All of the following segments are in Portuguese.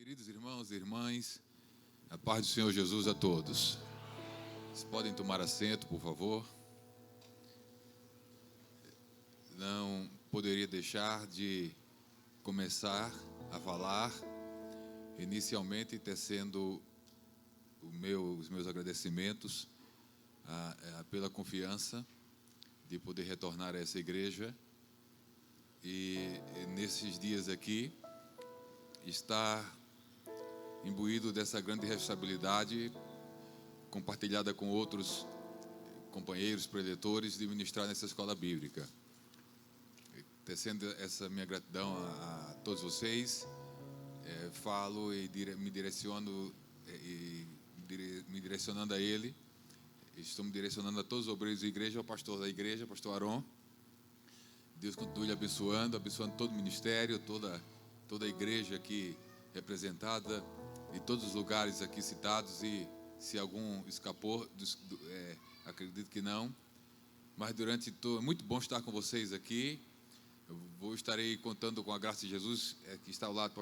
Queridos irmãos e irmãs, a paz do Senhor Jesus a todos. Vocês podem tomar assento, por favor. Não poderia deixar de começar a falar, inicialmente tecendo os meus agradecimentos pela confiança de poder retornar a essa igreja e nesses dias aqui estar imbuído dessa grande responsabilidade compartilhada com outros companheiros preletores de ministrar nessa escola bíblica. Tecendo essa minha gratidão a todos vocês, falo e me direciono me direcionando a ele. Estou me direcionando a todos os obreiros da igreja, ao pastor da igreja, pastor Aron. Deus continue abençoando todo o ministério, toda a igreja aqui representada, em todos os lugares aqui citados, e se algum escapou, acredito que não, mas é muito bom estar com vocês aqui. Estarei contando com a graça de Jesus, que está ao lado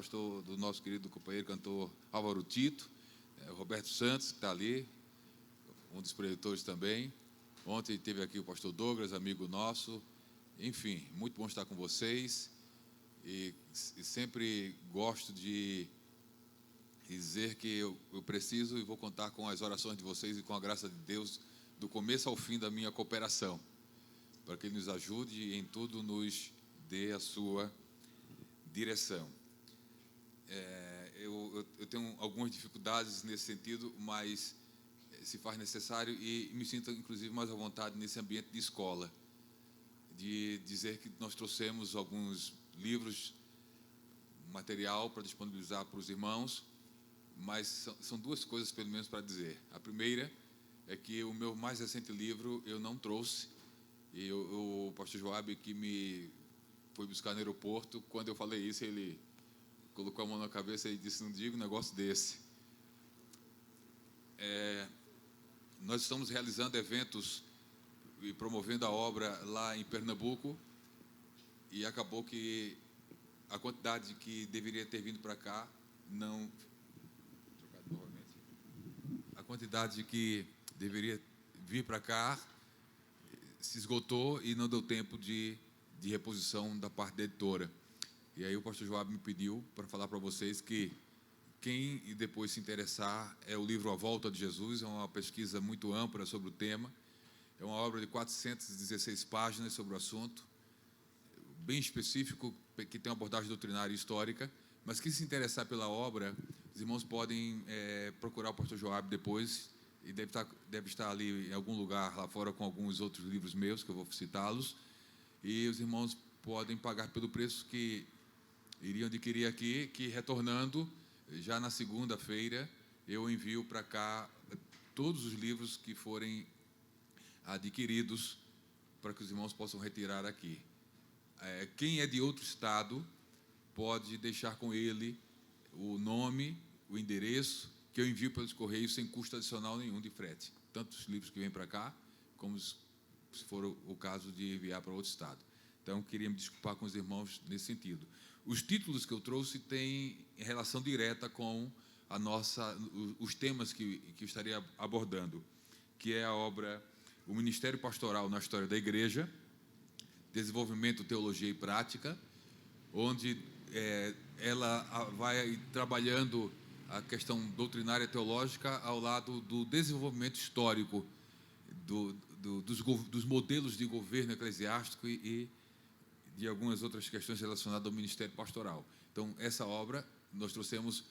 do nosso querido companheiro cantor Álvaro Tito, Roberto Santos, que está ali, um dos preletores também. Ontem teve aqui o pastor Douglas, amigo nosso. Enfim, muito bom estar com vocês, e sempre gosto de dizer que eu preciso e vou contar com as orações de vocês e com a graça de Deus do começo ao fim da minha cooperação, para que Ele nos ajude e em tudo nos dê a sua direção. Eu tenho algumas dificuldades nesse sentido, mas se faz necessário, e me sinto inclusive mais à vontade nesse ambiente de escola, de dizer que nós trouxemos alguns livros, material para disponibilizar para os irmãos, mas são duas coisas pelo menos para dizer. A primeira é que o meu mais recente livro eu não trouxe, e o pastor Joab, que me foi buscar no aeroporto, quando eu falei isso, ele colocou a mão na cabeça e disse: não diga um negócio desse. Nós estamos realizando eventos e promovendo a obra lá em Pernambuco, e acabou que a quantidade que deveria ter vindo para cá a quantidade que deveria vir para cá se esgotou e não deu tempo de reposição da parte da editora. E aí o pastor Joab me pediu para falar para vocês que quem depois se interessar, o livro A Volta de Jesus, é uma pesquisa muito ampla sobre o tema, é uma obra de 416 páginas sobre o assunto, bem específico, que tem uma abordagem doutrinária e histórica, mas que se interessar pela obra, os irmãos podem procurar o pastor Joab depois, e deve estar ali em algum lugar lá fora com alguns outros livros meus, que eu vou citá-los, e os irmãos podem pagar pelo preço que iriam adquirir aqui, que retornando, já na segunda-feira, eu envio para cá todos os livros que forem adquiridos, para que os irmãos possam retirar aqui. Quem é de outro estado pode deixar com ele o nome, o endereço, que eu envio pelos correios sem custo adicional nenhum de frete, tanto os livros que vêm para cá, como se for o caso de enviar para outro estado. Então, queria me desculpar com os irmãos nesse sentido. Os títulos que eu trouxe têm relação direta com os temas que eu estaria abordando, que é a obra O Ministério Pastoral na História da Igreja, Desenvolvimento, Teologia e Prática, onde ela vai trabalhando a questão doutrinária teológica ao lado do desenvolvimento histórico dos modelos de governo eclesiástico e de algumas outras questões relacionadas ao ministério pastoral. Então, essa obra, nós trouxemos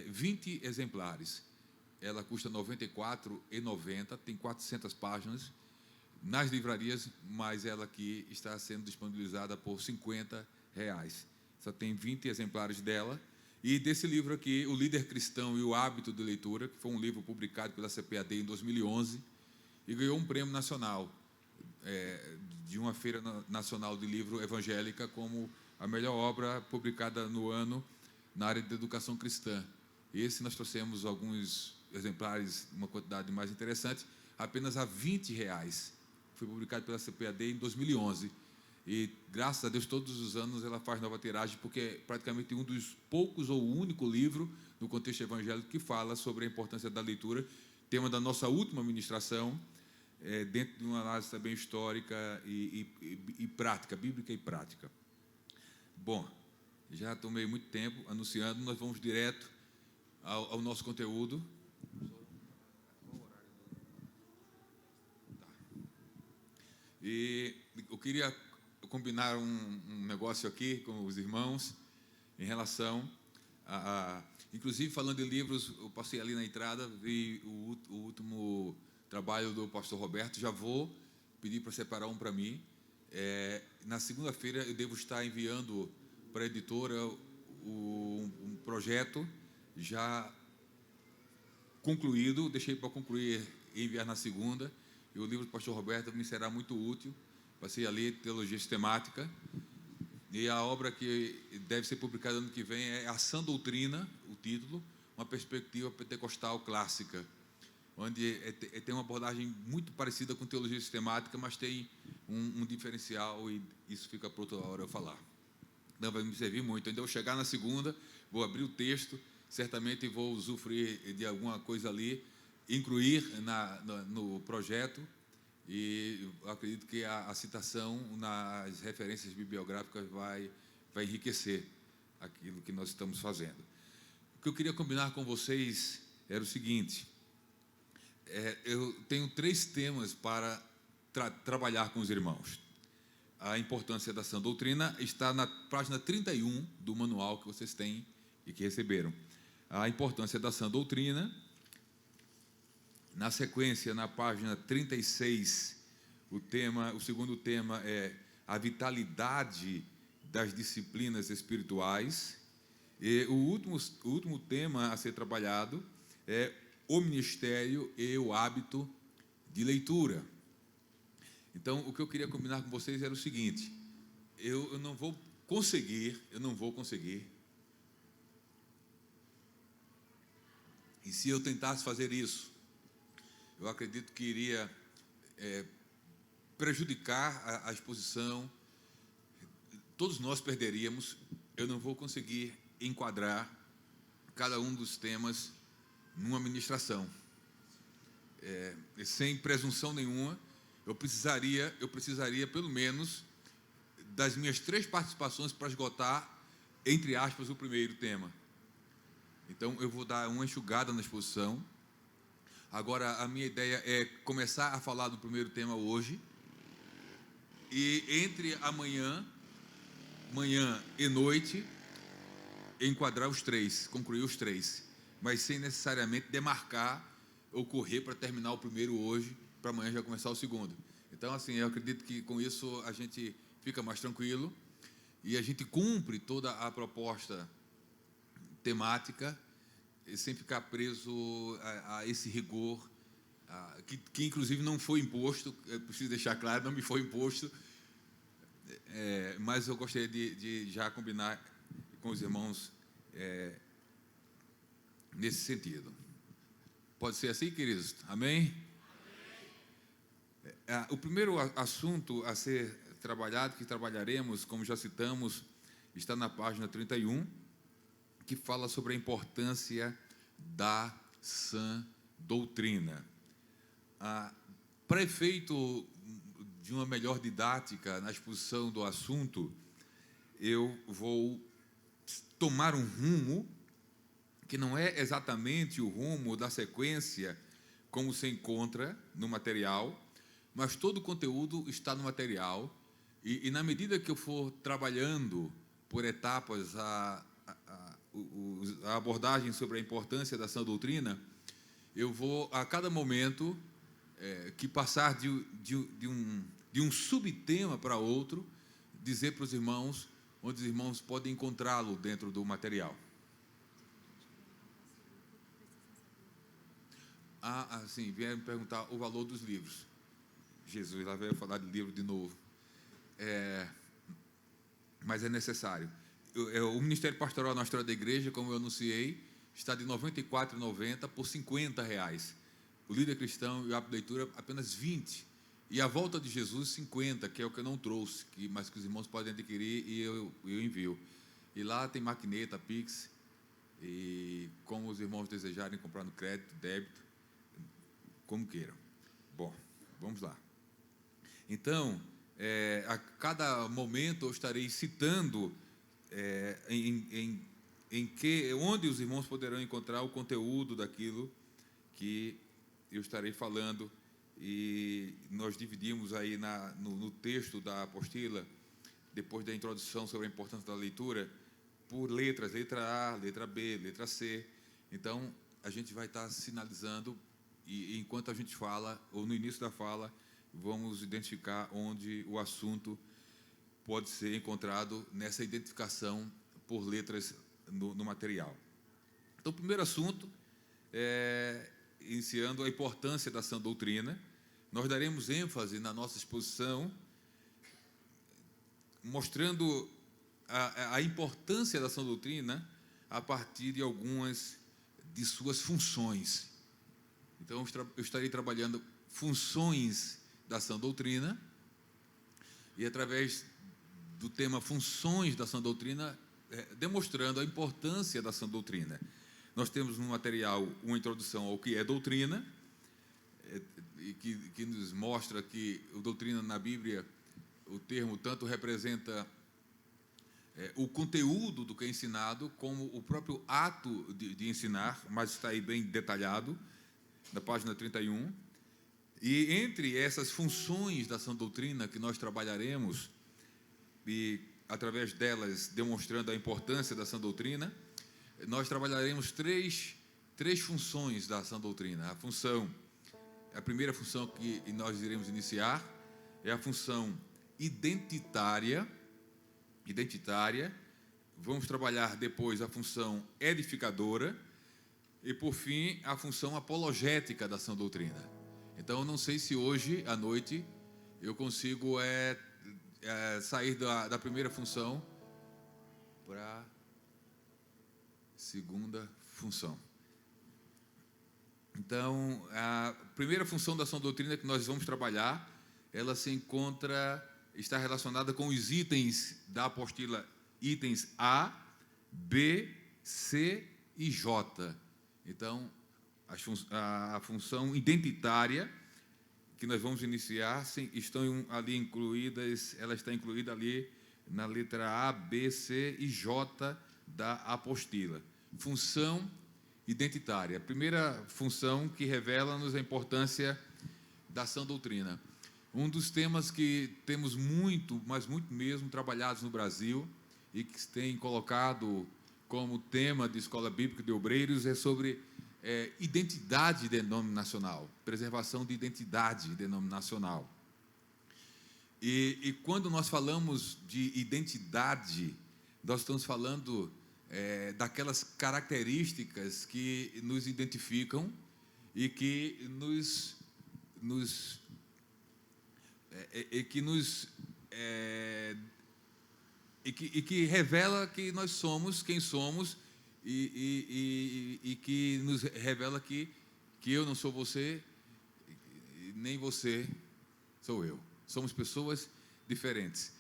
20 exemplares. Ela custa R$ 94,90, tem 400 páginas, nas livrarias, mas ela aqui está sendo disponibilizada por R$ 50. Só tem 20 exemplares dela. E desse livro aqui, O Líder Cristão e o Hábito de Leitura, que foi um livro publicado pela CPAD em 2011 e ganhou um prêmio nacional de uma feira nacional de livro evangélica como a melhor obra publicada no ano na área de educação cristã. Esse nós trouxemos alguns exemplares, uma quantidade mais interessante, apenas a R$ 20. Foi publicado pela CPAD em 2011. e, graças a Deus, todos os anos ela faz nova tiragem, porque é praticamente um dos poucos ou o único livro no contexto evangélico que fala sobre a importância da leitura, tema da nossa última ministração, dentro de uma análise também histórica e prática, bíblica e prática. Bom, já tomei muito tempo anunciando, nós vamos direto ao nosso conteúdo. E eu queria combinar um negócio aqui com os irmãos em relação inclusive, falando de livros, eu passei ali na entrada, vi o último trabalho do pastor Roberto, já vou pedir para separar um para mim. Na segunda-feira eu devo estar enviando para a editora um projeto já concluído, deixei para concluir e enviar na segunda, e o livro do pastor Roberto me será muito útil. Passei ali Teologia Sistemática, e a obra que deve ser publicada ano que vem é A Sã Doutrina, o título, uma perspectiva pentecostal clássica, onde tem uma abordagem muito parecida com teologia sistemática, mas tem um diferencial, e isso fica para outra hora eu falar. Não vai me servir muito. Então, eu chegar na segunda, vou abrir o texto, certamente vou usufruir de alguma coisa ali, incluir no projeto, e acredito que a citação nas referências bibliográficas vai enriquecer aquilo que nós estamos fazendo. O que eu queria combinar com vocês era o seguinte: eu tenho 3 temas para trabalhar com os irmãos. A importância da sã doutrina está na página 31 do manual que vocês têm e que receberam. A importância da sã doutrina. Na sequência, na página 36, o segundo tema é a vitalidade das disciplinas espirituais. E o último tema a ser trabalhado é o ministério e o hábito de leitura. Então, o que eu queria combinar com vocês era o seguinte: eu não vou conseguir, e se eu tentasse fazer isso, eu acredito que iria prejudicar a exposição, todos nós perderíamos. Eu não vou conseguir enquadrar cada um dos temas numa ministração. Sem presunção nenhuma, eu precisaria pelo menos das minhas 3 participações para esgotar, entre aspas, o primeiro tema. Então, eu vou dar uma enxugada na exposição. Agora, a minha ideia é começar a falar do primeiro tema hoje, e entre manhã e noite, enquadrar os 3, concluir os 3, mas sem necessariamente demarcar ou correr para terminar o primeiro hoje, para amanhã já começar o segundo. Então, assim, eu acredito que com isso a gente fica mais tranquilo e a gente cumpre toda a proposta temática, sem ficar preso a esse rigor, que inclusive não foi imposto. Eu preciso deixar claro, não me foi imposto, mas eu gostaria de já combinar com os irmãos nesse sentido. Pode ser assim, queridos? Amém? O primeiro assunto a ser trabalhado, que trabalharemos, como já citamos, está na página 31, que fala sobre a importância da sã doutrina. Para efeito de uma melhor didática na exposição do assunto, eu vou tomar um rumo que não é exatamente o rumo da sequência como se encontra no material, mas todo o conteúdo está no material, e na medida que eu for trabalhando por etapas a abordagem sobre a importância da sã doutrina, eu vou, a cada momento que passar de um subtema para outro, dizer para os irmãos onde os irmãos podem encontrá-lo dentro do material. Sim, vieram me perguntar o valor dos livros. Jesus, lá veio falar de livro de novo. Mas é necessário. O Ministério Pastoral na História da Igreja, como eu anunciei, está de R$ 94,90 por R$ 50. O Líder Cristão e o Hábito de Leitura, apenas R$ 20. e a volta de Jesus 50, que é o que eu não trouxe, mas que os irmãos podem adquirir e eu envio. E lá tem maquineta, Pix, e como os irmãos desejarem comprar no crédito, débito, como queiram. Bom, vamos lá. Então, a cada momento eu estarei citando onde os irmãos poderão encontrar o conteúdo daquilo que eu estarei falando, e nós dividimos aí no texto da apostila, depois da introdução sobre a importância da leitura, por letras, letra A, letra B, letra C. Então, a gente vai estar sinalizando, e enquanto a gente fala, ou no início da fala, vamos identificar onde o assunto pode ser encontrado nessa identificação por letras no material. Então, o primeiro assunto iniciando a importância da sã doutrina. Nós daremos ênfase na nossa exposição, mostrando a importância da sã doutrina a partir de algumas de suas funções. Então, eu estarei trabalhando funções da sã doutrina, e através do tema funções da sã doutrina, demonstrando a importância da sã doutrina. Nós temos no material uma introdução ao que é doutrina, e que nos mostra que a doutrina na Bíblia, o termo tanto representa o conteúdo do que é ensinado, como o próprio ato de ensinar, mas está aí bem detalhado, na página 31. E entre essas funções da sã doutrina que nós trabalharemos, e através delas demonstrando a importância da sã doutrina, nós trabalharemos três funções da sã doutrina. A primeira função que nós iremos iniciar é a função identitária. Vamos trabalhar depois a função edificadora e, por fim, a função apologética da sã doutrina. Então, eu não sei se hoje à noite eu consigo sair da primeira função para a segunda função. Então, a primeira função da sã doutrina que nós vamos trabalhar, ela está relacionada com os itens da apostila, itens A, B, C e J. Então, a função identitária que nós vamos iniciar estão ali incluídas, ela está incluída ali na letra A, B, C e J da apostila. Função identitária, a primeira função que revela-nos a importância da sã doutrina. Um dos temas que temos muito, mas muito mesmo, trabalhados no Brasil e que se tem colocado como tema de escola bíblica de obreiros é sobre identidade denominacional, preservação de identidade denominacional. E quando nós falamos de identidade, nós estamos falando daquelas características que nos identificam e que que revela que nós somos quem somos, e que nos revela que eu não sou você, nem você sou eu. Somos pessoas diferentes.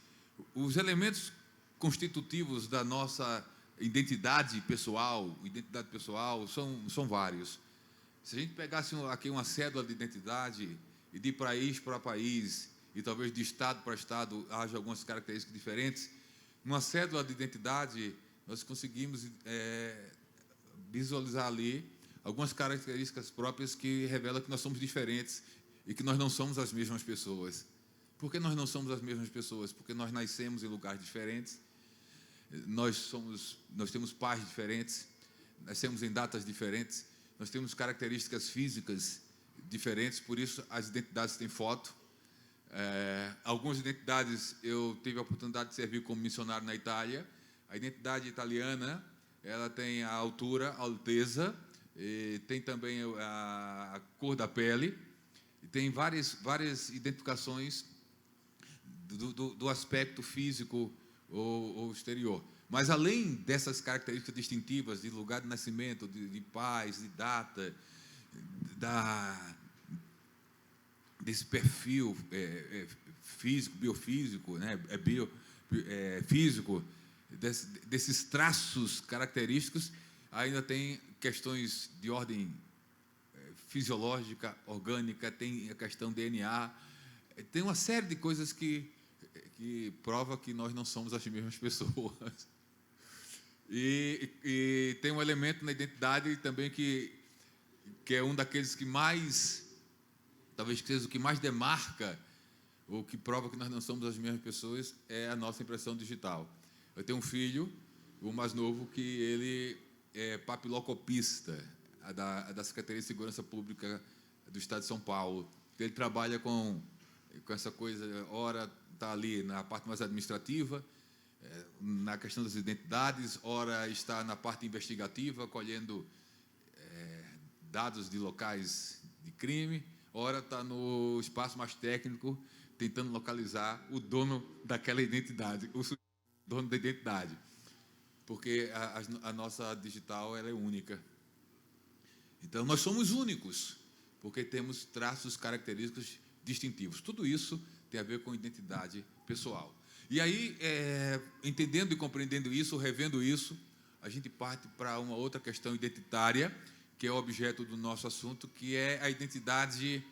Os elementos constitutivos da nossa identidade pessoal são vários. Se a gente pegasse aqui uma cédula de identidade e de país para país, e talvez de estado para estado haja algumas características diferentes, numa cédula de identidade nós conseguimos visualizar ali algumas características próprias que revelam que nós somos diferentes e que nós não somos as mesmas pessoas. Por que nós não somos as mesmas pessoas? Porque nós nascemos em lugares diferentes, nós temos pais diferentes, nascemos em datas diferentes, nós temos características físicas diferentes, por isso as identidades têm foto. Algumas identidades eu tive a oportunidade de servir como missionário na Itália. A identidade italiana, ela tem a altura, a alteza, e tem também a cor da pele, e tem várias identificações do aspecto físico ou exterior. Mas além dessas características distintivas de lugar de nascimento, de pais, de data, desse perfil físico, biofísico, né? Físico, desses traços característicos, ainda tem questões de ordem fisiológica, orgânica, tem a questão DNA, tem uma série de coisas que prova que nós não somos as mesmas pessoas. E tem um elemento na identidade também que é um daqueles que mais, talvez seja o que mais demarca, ou que prova que nós não somos as mesmas pessoas, é a nossa impressão digital. Eu tenho um filho, o mais novo, que ele é papilocopista, da Secretaria de Segurança Pública do Estado de São Paulo. Ele trabalha com essa coisa, ora está ali na parte mais administrativa, na questão das identidades, ora está na parte investigativa, colhendo dados de locais de crime, ora está no espaço mais técnico, tentando localizar o dono daquela identidade, o dono da identidade, porque a nossa digital ela é única. Então, nós somos únicos, porque temos traços característicos distintivos. Tudo isso tem a ver com identidade pessoal. E aí, entendendo e compreendendo isso, revendo isso, a gente parte para uma outra questão identitária, que é o objeto do nosso assunto, que é a identidade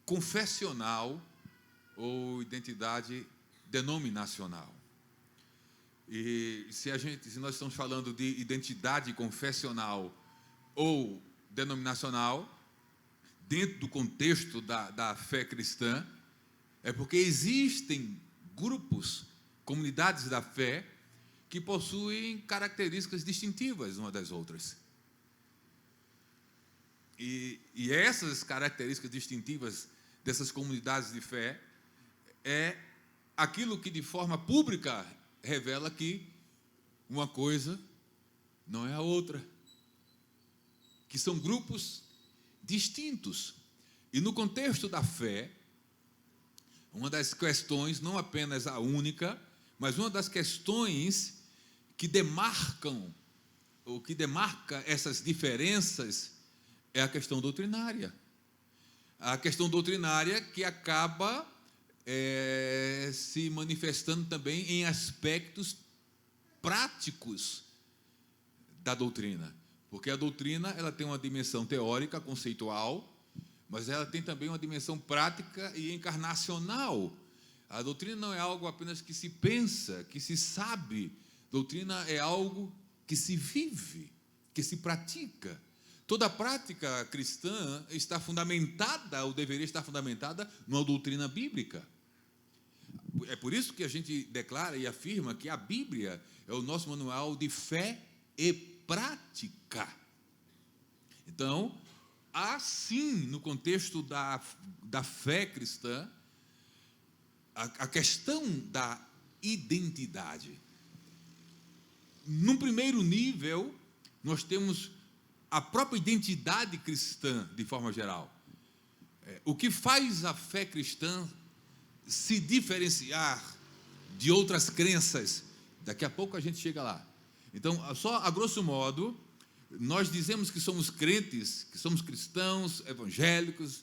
confessional ou identidade denominacional. E se nós estamos falando de identidade confessional ou denominacional, dentro do contexto da fé cristã, é porque existem grupos, comunidades da fé, que possuem características distintivas umas das outras. E essas características distintivas dessas comunidades de fé é aquilo que, de forma pública, revela que uma coisa não é a outra, que são grupos distintos. E no contexto da fé, uma das questões, não apenas a única, mas uma das questões que demarcam, ou que demarca essas diferenças, é a questão doutrinária. A questão doutrinária que acaba se manifestando também em aspectos práticos da doutrina. Porque a doutrina ela tem uma dimensão teórica, conceitual, mas ela tem também uma dimensão prática e encarnacional. A doutrina não é algo apenas que se pensa, que se sabe. Doutrina é algo que se vive, que se pratica. Toda a prática cristã está fundamentada, ou deveria estar fundamentada, numa doutrina bíblica. É por isso que a gente declara e afirma que a Bíblia é o nosso manual de fé e prática. Então, assim, no contexto da fé cristã, a questão da identidade. Num primeiro nível, nós temos a própria identidade cristã, de forma geral. O que faz a fé cristã se diferenciar de outras crenças, daqui a pouco a gente chega lá. Então, só a grosso modo, nós dizemos que somos crentes, que somos cristãos, evangélicos,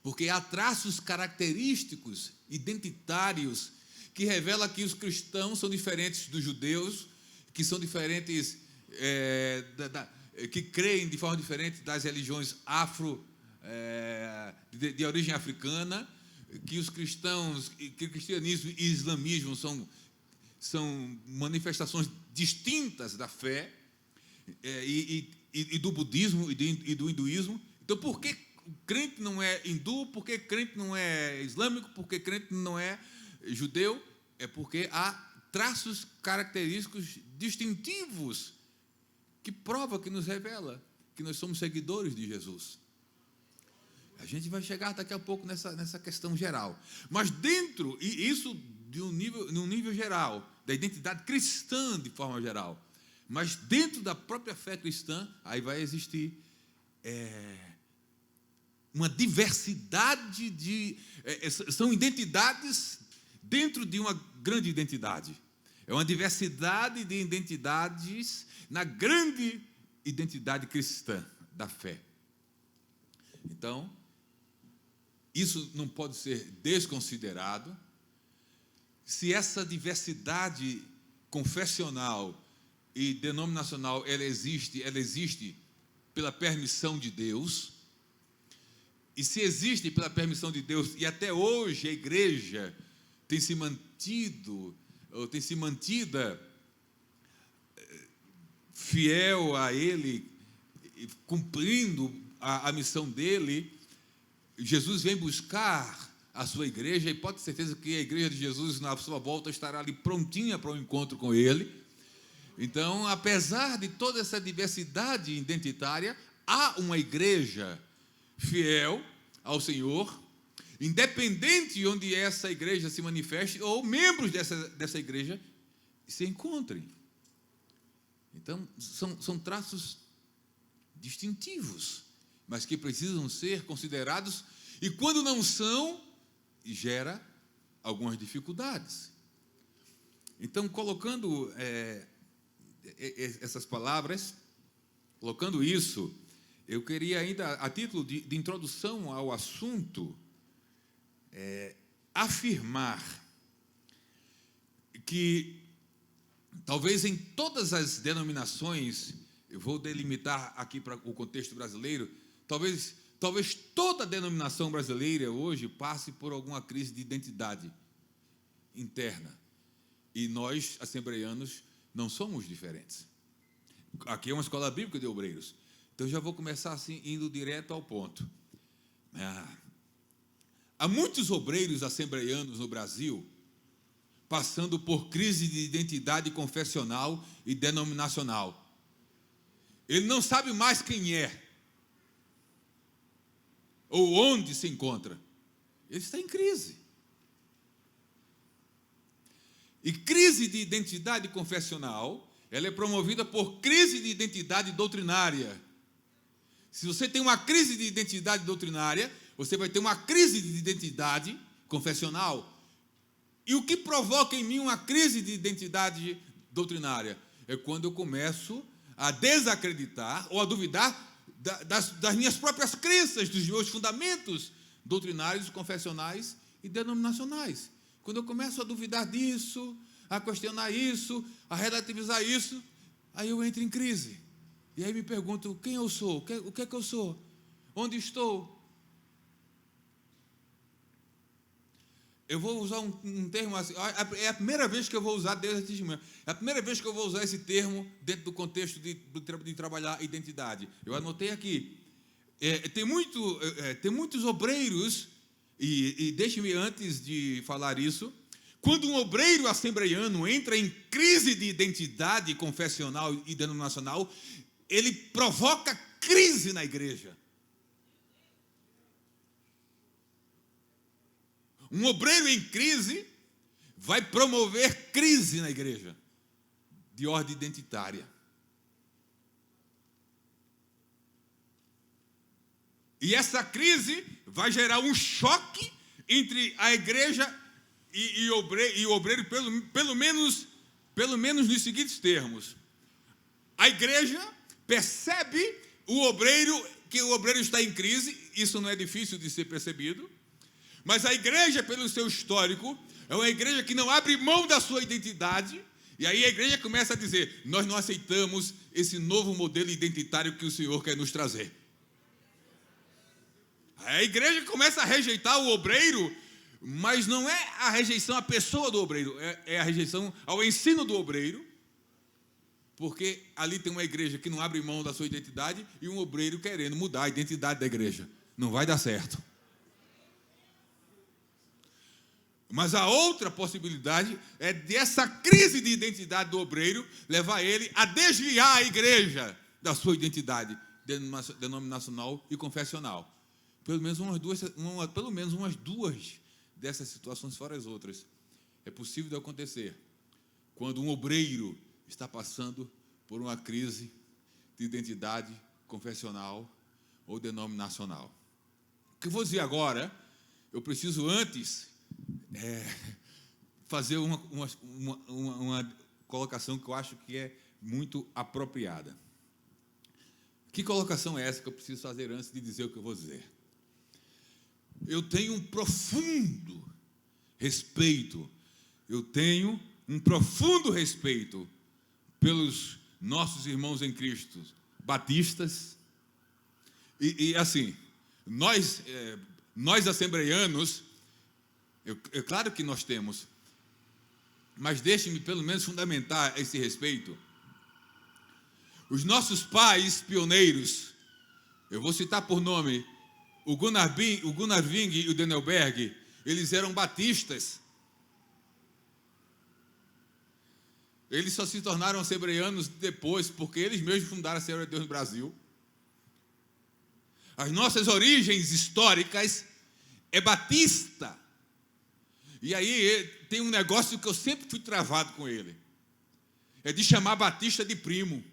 porque há traços característicos, identitários, que revelam que os cristãos são diferentes dos judeus, que são diferentes, que creem de forma diferente das religiões de origem africana, que os cristãos, que o cristianismo e o islamismo são manifestações distintas da fé, e do budismo e do hinduísmo. Então, por que o crente não é hindu? Por que crente não é islâmico? Por que crente não é judeu? É porque há traços característicos distintivos que prova, que nos revela que nós somos seguidores de Jesus. A gente vai chegar daqui a pouco nessa questão geral. Mas dentro, e isso num nível geral, da identidade cristã de forma geral, mas dentro da própria fé cristã, aí vai existir uma diversidade são identidades dentro de uma grande identidade. É uma diversidade de identidades na grande identidade cristã da fé. Então, isso não pode ser desconsiderado. Se essa diversidade confessional e denominacional ela existe pela permissão de Deus. E se existe pela permissão de Deus, e até hoje a igreja tem se mantida fiel a Ele, cumprindo a missão dele, Jesus vem buscar a sua igreja, e pode ter certeza que a igreja de Jesus, na sua volta, estará ali prontinha para o encontro com Ele. Então, apesar de toda essa diversidade identitária, há uma igreja fiel ao Senhor, independente de onde essa igreja se manifeste, ou membros dessa igreja se encontrem. Então, são traços distintivos, mas que precisam ser considerados, e quando não são, gera algumas dificuldades. Então, colocando essas palavras, colocando isso, eu queria ainda, a título de introdução ao assunto, afirmar que talvez em todas as denominações, eu vou delimitar aqui para o contexto brasileiro, talvez toda a denominação brasileira hoje passe por alguma crise de identidade interna. E nós, assembleianos, não somos diferentes. Aqui é uma escola bíblica de obreiros. Então, já vou começar assim, indo direto ao ponto. Há muitos obreiros assembleianos no Brasil passando por crise de identidade confessional e denominacional. Ele não sabe mais quem é, ou onde se encontra. Ele está em crise. E crise de identidade confessional, ela é promovida por crise de identidade doutrinária. Se você tem uma crise de identidade doutrinária, você vai ter uma crise de identidade confessional. E o que provoca em mim uma crise de identidade doutrinária? É quando eu começo a desacreditar ou a duvidar das minhas próprias crenças, dos meus fundamentos doutrinários, confessionais e denominacionais. Quando eu começo a duvidar disso, a questionar isso, a relativizar isso, aí eu entro em crise. E aí me pergunto, quem eu sou? O que é que eu sou? Onde estou? Eu vou usar um termo assim, é a primeira vez que eu vou usar desde de manhã, é a primeira vez que eu vou usar esse termo dentro do contexto de trabalhar identidade. Eu anotei aqui, tem muitos obreiros, e deixe-me antes de falar isso, quando um obreiro assembleiano entra em crise de identidade confessional e denominacional, ele provoca crise na igreja. Um obreiro em crise vai promover crise na igreja, de ordem identitária. E essa crise vai gerar um choque entre a igreja e o obreiro, pelo menos nos seguintes termos. A igreja percebe que o obreiro está em crise, isso não é difícil de ser percebido. Mas a igreja, pelo seu histórico, é uma igreja que não abre mão da sua identidade, e aí a igreja começa a dizer, nós não aceitamos esse novo modelo identitário que o Senhor quer nos trazer. A igreja começa a rejeitar o obreiro, mas não é a rejeição à pessoa do obreiro, é a rejeição ao ensino do obreiro, porque ali tem uma igreja que não abre mão da sua identidade e um obreiro querendo mudar a identidade da igreja. Não vai dar certo. Mas a outra possibilidade é dessa crise de identidade do obreiro levar ele a desviar a igreja da sua identidade denominacional e confessional. Pelo menos umas duas dessas situações, fora as outras, é possível de acontecer quando um obreiro está passando por uma crise de identidade confessional ou denominacional. O que eu vou dizer agora, eu preciso antes fazer uma colocação que eu acho que é muito apropriada. Que colocação é essa que eu preciso fazer antes de dizer o que eu vou dizer? eu tenho um profundo respeito. Eu tenho um profundo respeito pelos nossos irmãos em Cristo, batistas. E assim, nós assembleianos, é claro que nós temos, mas deixe-me pelo menos fundamentar esse respeito. Os nossos pais pioneiros, eu vou citar por nome, o Gunnar Wing e o Daniel Berg, eles eram batistas. Eles só se tornaram assembleianos depois, porque eles mesmos fundaram a Assembleia de Deus no Brasil. As nossas origens históricas é batista. E aí tem um negócio que eu sempre fui travado com ele. É de chamar batista de primo.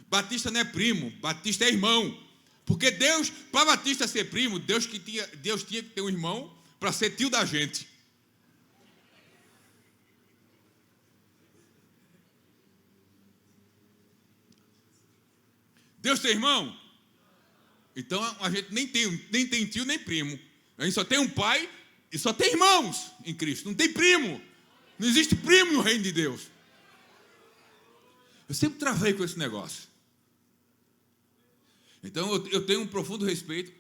Batista não é primo, batista é irmão. Porque Deus, para batista ser primo, Deus tinha que ter um irmão para ser tio da gente. Deus tem irmão? Então a gente nem tem tio nem primo. A gente só tem um pai e só tem irmãos em Cristo. Não tem primo. Não existe primo no reino de Deus. Eu sempre travei com esse negócio. Então eu tenho um profundo respeito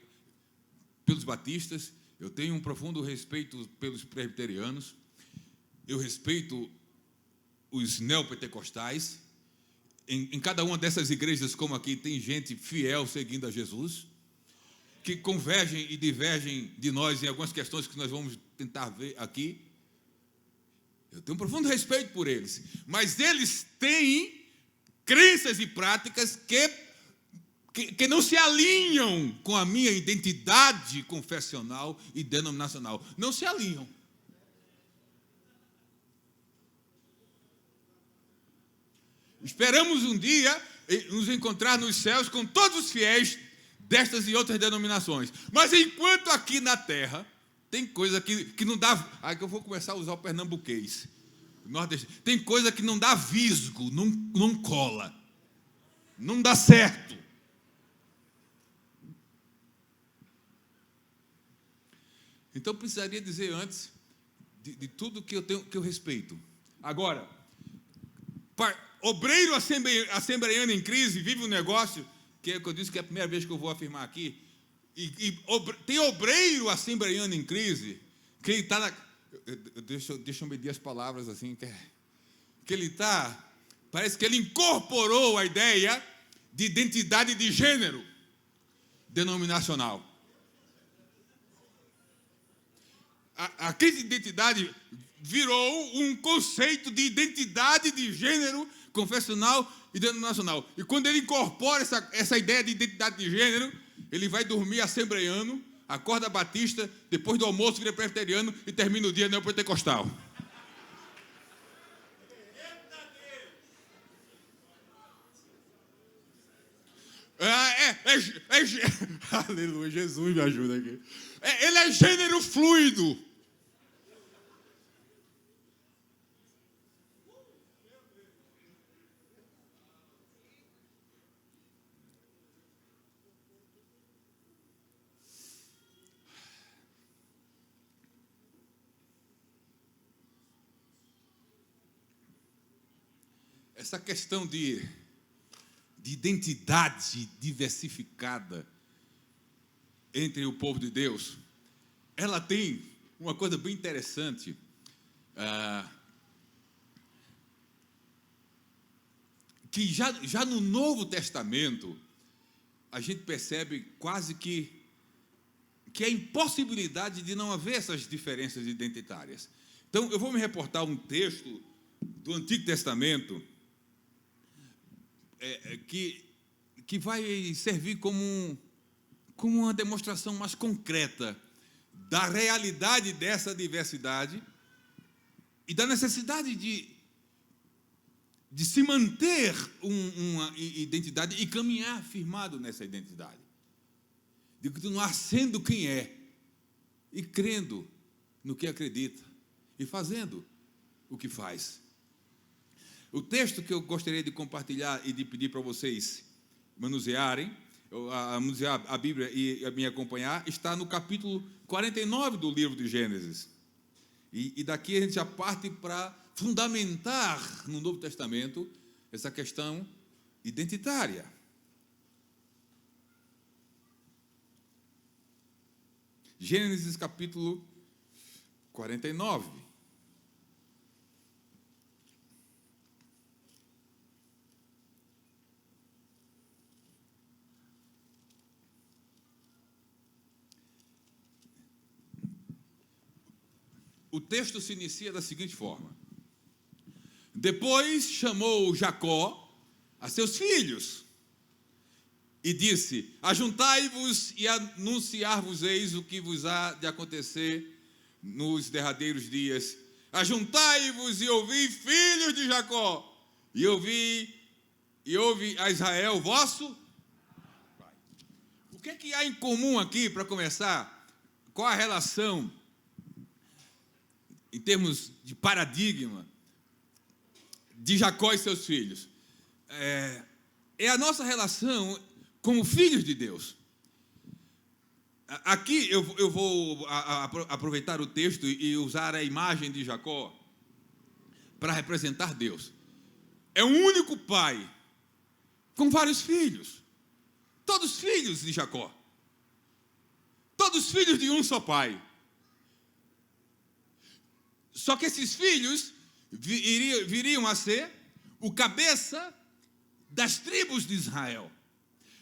pelos batistas. Eu tenho um profundo respeito pelos presbiterianos. Eu respeito os neopentecostais. Em cada uma dessas igrejas, como aqui, tem gente fiel seguindo a Jesus, que convergem e divergem de nós em algumas questões que nós vamos tentar ver aqui. Eu tenho um profundo respeito por eles, mas eles têm crenças e práticas que não se alinham com a minha identidade confessional e denominacional. Não se alinham. Esperamos um dia nos encontrar nos céus com todos os fiéis destas e outras denominações. Mas enquanto aqui na terra, tem coisa que não dá... Aí que eu vou começar a usar o pernambuquês. Tem coisa que não dá visgo, não cola. Não dá certo. Então, precisaria dizer antes de tudo que eu respeito. Agora, obreiro assembleiano em crise vive um negócio que eu disse que é a primeira vez que eu vou afirmar aqui. Tem obreiro assembleiano em crise que ele está deixa eu medir as palavras assim, que ele está, parece que ele incorporou a ideia de identidade de gênero denominacional. A crise de identidade virou um conceito de identidade de gênero confessional e denominacional. E quando ele incorpora essa ideia de identidade de gênero, ele vai dormir assembleiano, acorda batista, depois do almoço vira presbiteriano e termina o dia neopentecostal. Aleluia, Jesus me ajuda aqui. Ele é gênero fluido. Essa questão de identidade diversificada entre o povo de Deus, ela tem uma coisa bem interessante. Que já no Novo Testamento, a gente percebe quase que a impossibilidade de não haver essas diferenças identitárias. Então, eu vou me reportar um texto do Antigo Testamento, que vai servir como uma demonstração mais concreta da realidade dessa diversidade e da necessidade de se manter uma identidade e caminhar firmado nessa identidade, de continuar sendo quem é e crendo no que acredita e fazendo o que faz. O texto que eu gostaria de compartilhar e de pedir para vocês manusearem vamos dizer, a Bíblia e me acompanhar, está no capítulo 49 do livro de Gênesis. E daqui a gente já parte para fundamentar no Novo Testamento essa questão identitária. Gênesis capítulo 49. O texto se inicia da seguinte forma: depois chamou Jacó a seus filhos e disse: ajuntai-vos e anunciar-vos-eis o que vos há de acontecer nos derradeiros dias. Ajuntai-vos e ouvi, filhos de Jacó, e ouve a Israel vosso pai. O que é que há em comum aqui, para começar? Qual a relação, em termos de paradigma, de Jacó e seus filhos? É a nossa relação como filhos de Deus. Aqui eu vou aproveitar o texto e usar a imagem de Jacó para representar Deus. É um único pai com vários filhos, todos filhos de Jacó, todos filhos de um só pai. Só que esses filhos viriam a ser o cabeça das tribos de Israel.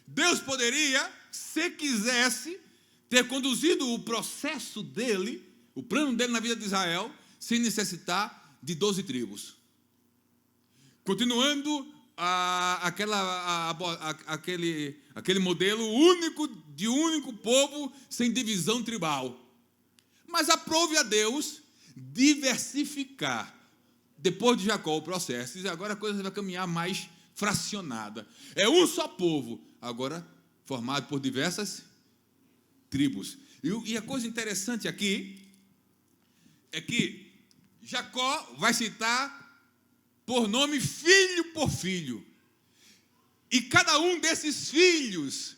Deus poderia, se quisesse, ter conduzido o processo dele, o plano dele na vida de Israel, sem necessitar de 12 tribos. Continuando aquele modelo único, de único povo, sem divisão tribal. Mas aprove a Deus diversificar, depois de Jacó, o processo. E agora a coisa vai caminhar mais fracionada. É um só povo, agora formado por diversas tribos. E a coisa interessante aqui é que Jacó vai citar por nome filho por filho. E cada um desses filhos,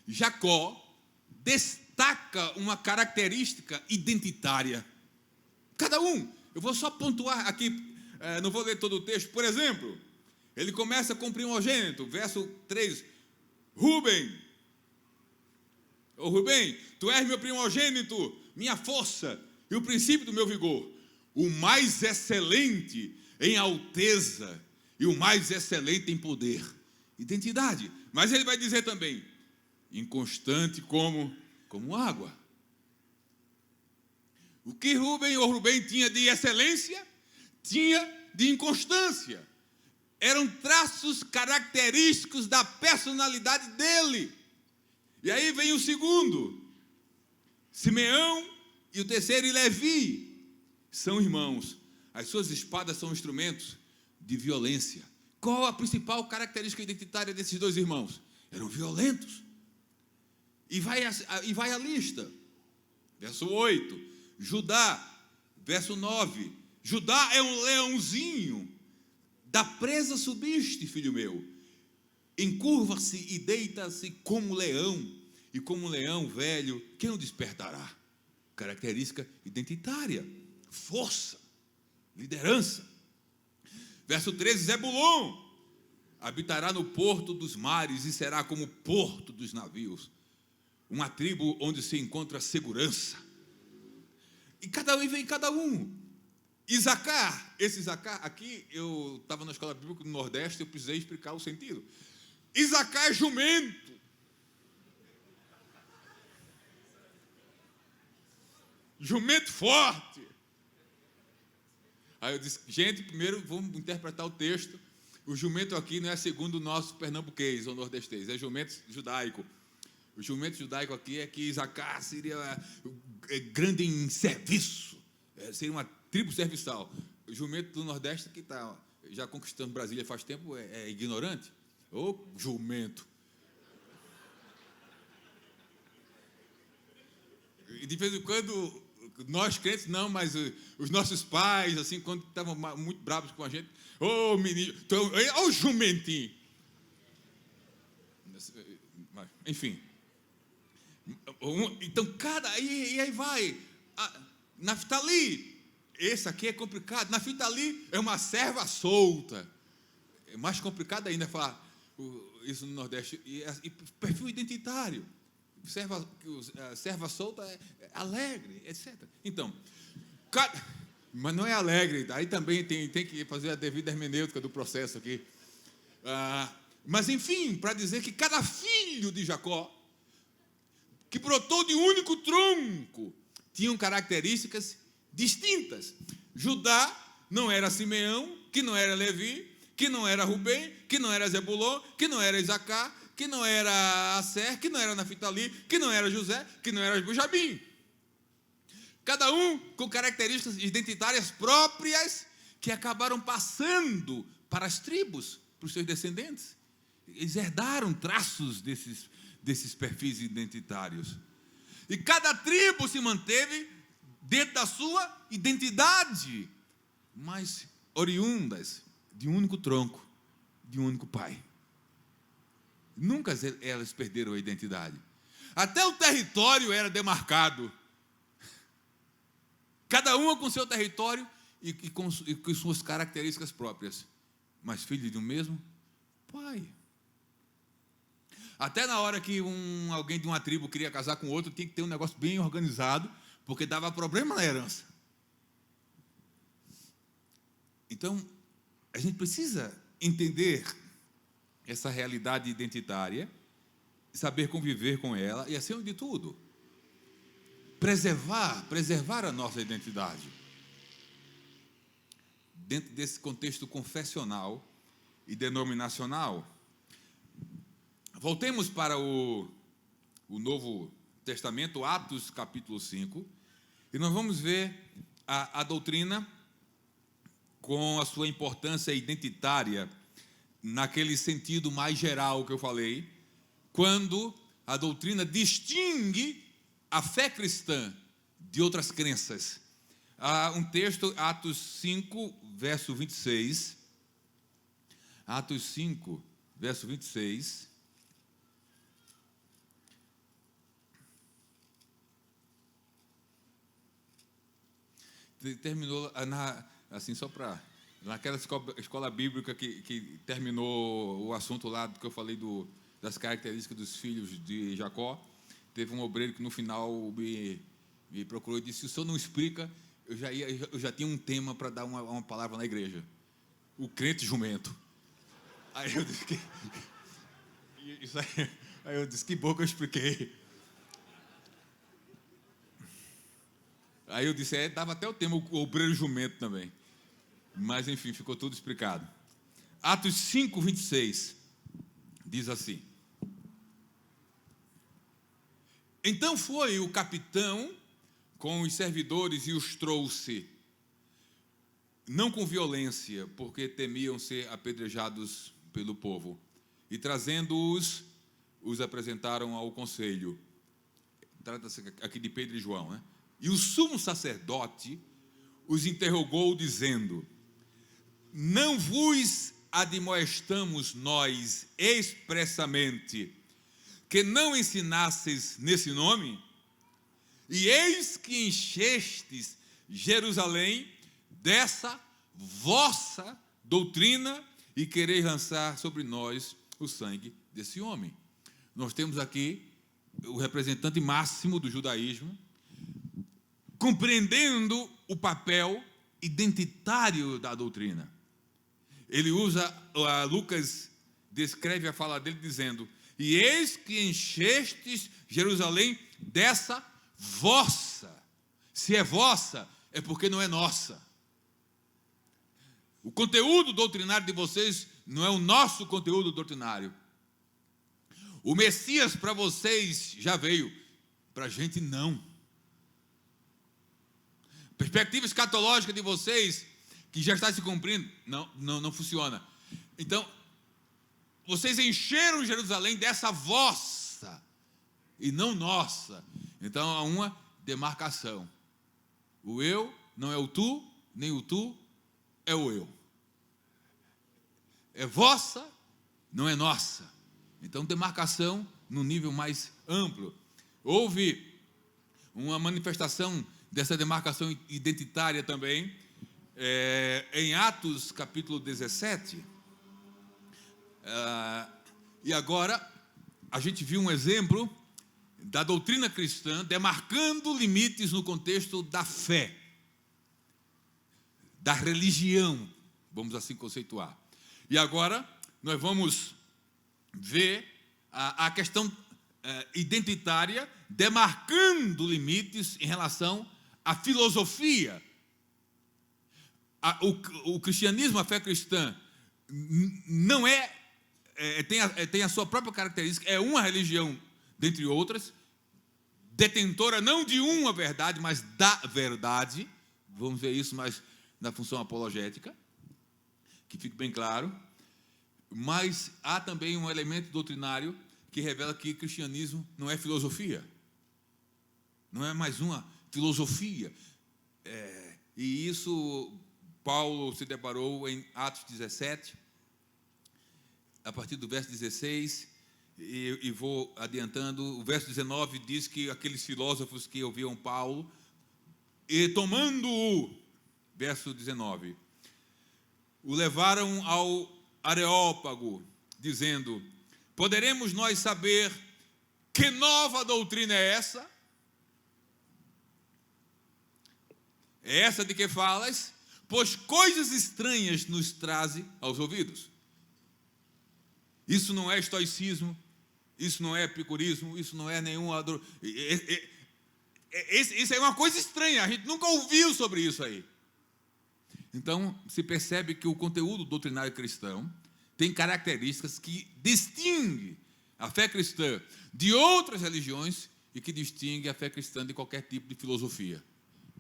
Jacó destaca uma característica identitária. Cada um. Eu vou só pontuar aqui, não vou ler todo o texto. Por exemplo, ele começa com o primogênito, verso 3. Rubem, tu és meu primogênito, minha força e o princípio do meu vigor, o mais excelente em alteza e o mais excelente em poder. Identidade. Mas ele vai dizer também, inconstante como água. O que Rubem tinha de excelência, tinha de inconstância. Eram traços característicos da personalidade dele. E aí vem o segundo, Simeão, e o terceiro, Levi, são irmãos. As suas espadas são instrumentos de violência. Qual a principal característica identitária desses dois irmãos? Eram violentos. E vai a lista. Verso 8. Judá, verso 9. Judá é um leãozinho. Da presa subiste, filho meu. Encurva-se e deita-se como leão. E como um leão velho, quem o despertará? Característica identitária. Força. Liderança. Verso 13, Zebulon habitará no porto dos mares e será como porto dos navios. Uma tribo onde se encontra segurança. E cada um vem cada um. Isacar, esse Isacar, aqui eu estava na escola bíblica do Nordeste, eu precisei explicar o sentido. Isacar é jumento. Jumento forte. Aí eu disse, gente, primeiro vamos interpretar o texto. O jumento aqui não é segundo o nosso pernambuquês ou nordestês, é jumento judaico. O jumento judaico aqui é que Isacar seria grande em serviço, seria uma tribo serviçal. O jumento do Nordeste, que está já conquistando Brasília faz tempo, é ignorante. Ô jumento. E de vez em quando, nós crentes não, mas os nossos pais, assim, quando estavam muito bravos com a gente, ô menino, ô jumentinho. enfim. Então, e aí vai. Naftali, esse aqui é complicado. Naftali é uma serva solta. É mais complicado ainda falar isso no Nordeste. E perfil identitário. Serva solta é alegre, etc. Então, mas não é alegre. Aí também tem que fazer a devida hermenêutica do processo aqui. Mas, enfim, para dizer que cada filho de Jacó, que brotou de um único tronco, tinham características distintas. Judá não era Simeão, que não era Levi, que não era Rubem, que não era Zebulon, que não era Isacar, que não era Aser, que não era Naftali, que não era José, que não era Benjamim. Cada um com características identitárias próprias que acabaram passando para as tribos, para os seus descendentes. Eles herdaram traços desses perfis identitários. E cada tribo se manteve dentro da sua identidade, mas oriundas de um único tronco, de um único pai. Nunca elas perderam a identidade. Até o território era demarcado. Cada uma com seu território e com suas características próprias. Mas filho de um mesmo pai. Até na hora que alguém de uma tribo queria casar com outro, tinha que ter um negócio bem organizado, porque dava problema na herança. Então, a gente precisa entender essa realidade identitária, saber conviver com ela e, acima de tudo, preservar a nossa identidade. Dentro desse contexto confessional e denominacional. Voltemos para o Novo Testamento, Atos capítulo 5, e nós vamos ver a doutrina com a sua importância identitária, naquele sentido mais geral que eu falei, quando a doutrina distingue a fé cristã de outras crenças. Há um texto, Atos 5, verso 26. Atos 5, verso 26. Terminou, assim, só para... Naquela escola bíblica que terminou o assunto lá do que eu falei das características dos filhos de Jacó, teve um obreiro que no final me procurou e disse: o senhor não explica, eu já tinha um tema para dar uma palavra na igreja. O crente jumento. Aí eu disse que bom que eu expliquei. Aí eu disse, dava até o tema, o obreiro jumento também. Mas, enfim, ficou tudo explicado. Atos 5, 26, diz assim: então foi o capitão com os servidores e os trouxe, não com violência, porque temiam ser apedrejados pelo povo, e trazendo-os, os apresentaram ao conselho. Trata-se aqui de Pedro e João, né? E o sumo sacerdote os interrogou, dizendo: não vos admoestamos nós expressamente que não ensinasseis nesse nome? E eis que enchestes Jerusalém dessa vossa doutrina e quereis lançar sobre nós o sangue desse homem. Nós temos aqui o representante máximo do judaísmo, compreendendo o papel identitário da doutrina. Ele usa, Lucas descreve a fala dele dizendo: e eis que enchestes Jerusalém dessa vossa. Se é vossa, é porque não é nossa. O conteúdo doutrinário de vocês não é o nosso conteúdo doutrinário. O Messias para vocês já veio, para a gente não. A perspectiva escatológica de vocês, que já está se cumprindo, não funciona. Então, vocês encheram Jerusalém dessa vossa e não nossa. Então, há uma demarcação. O eu não é o tu, nem o tu é o eu. É vossa, não é nossa. Então, demarcação num nível mais amplo. Houve uma manifestação dessa demarcação identitária também, em Atos capítulo 17. E agora a gente viu um exemplo da doutrina cristã demarcando limites no contexto da fé, da religião, vamos assim conceituar. E agora nós vamos ver a questão identitária demarcando limites em relação à filosofia. O cristianismo, a fé cristã, não tem a sua própria característica, é uma religião, dentre outras, detentora não de uma verdade, mas da verdade. Vamos ver isso mais na função apologética, que fique bem claro. Mas há também um elemento doutrinário que revela que o cristianismo não é filosofia, não é mais uma filosofia. E isso Paulo se deparou em Atos 17, a partir do verso 16, e vou adiantando. O verso 19 diz que aqueles filósofos que ouviam Paulo, e tomando-o, verso 19, o levaram ao Areópago, dizendo: poderemos nós saber que nova doutrina é essa? É essa de que falas? Pois coisas estranhas nos traze aos ouvidos. Isso não é estoicismo, isso não é epicurismo, isso não é nenhum... Isso é uma coisa estranha, a gente nunca ouviu sobre isso aí. Então, se percebe que o conteúdo doutrinário cristão tem características que distinguem a fé cristã de outras religiões e que distingue a fé cristã de qualquer tipo de filosofia.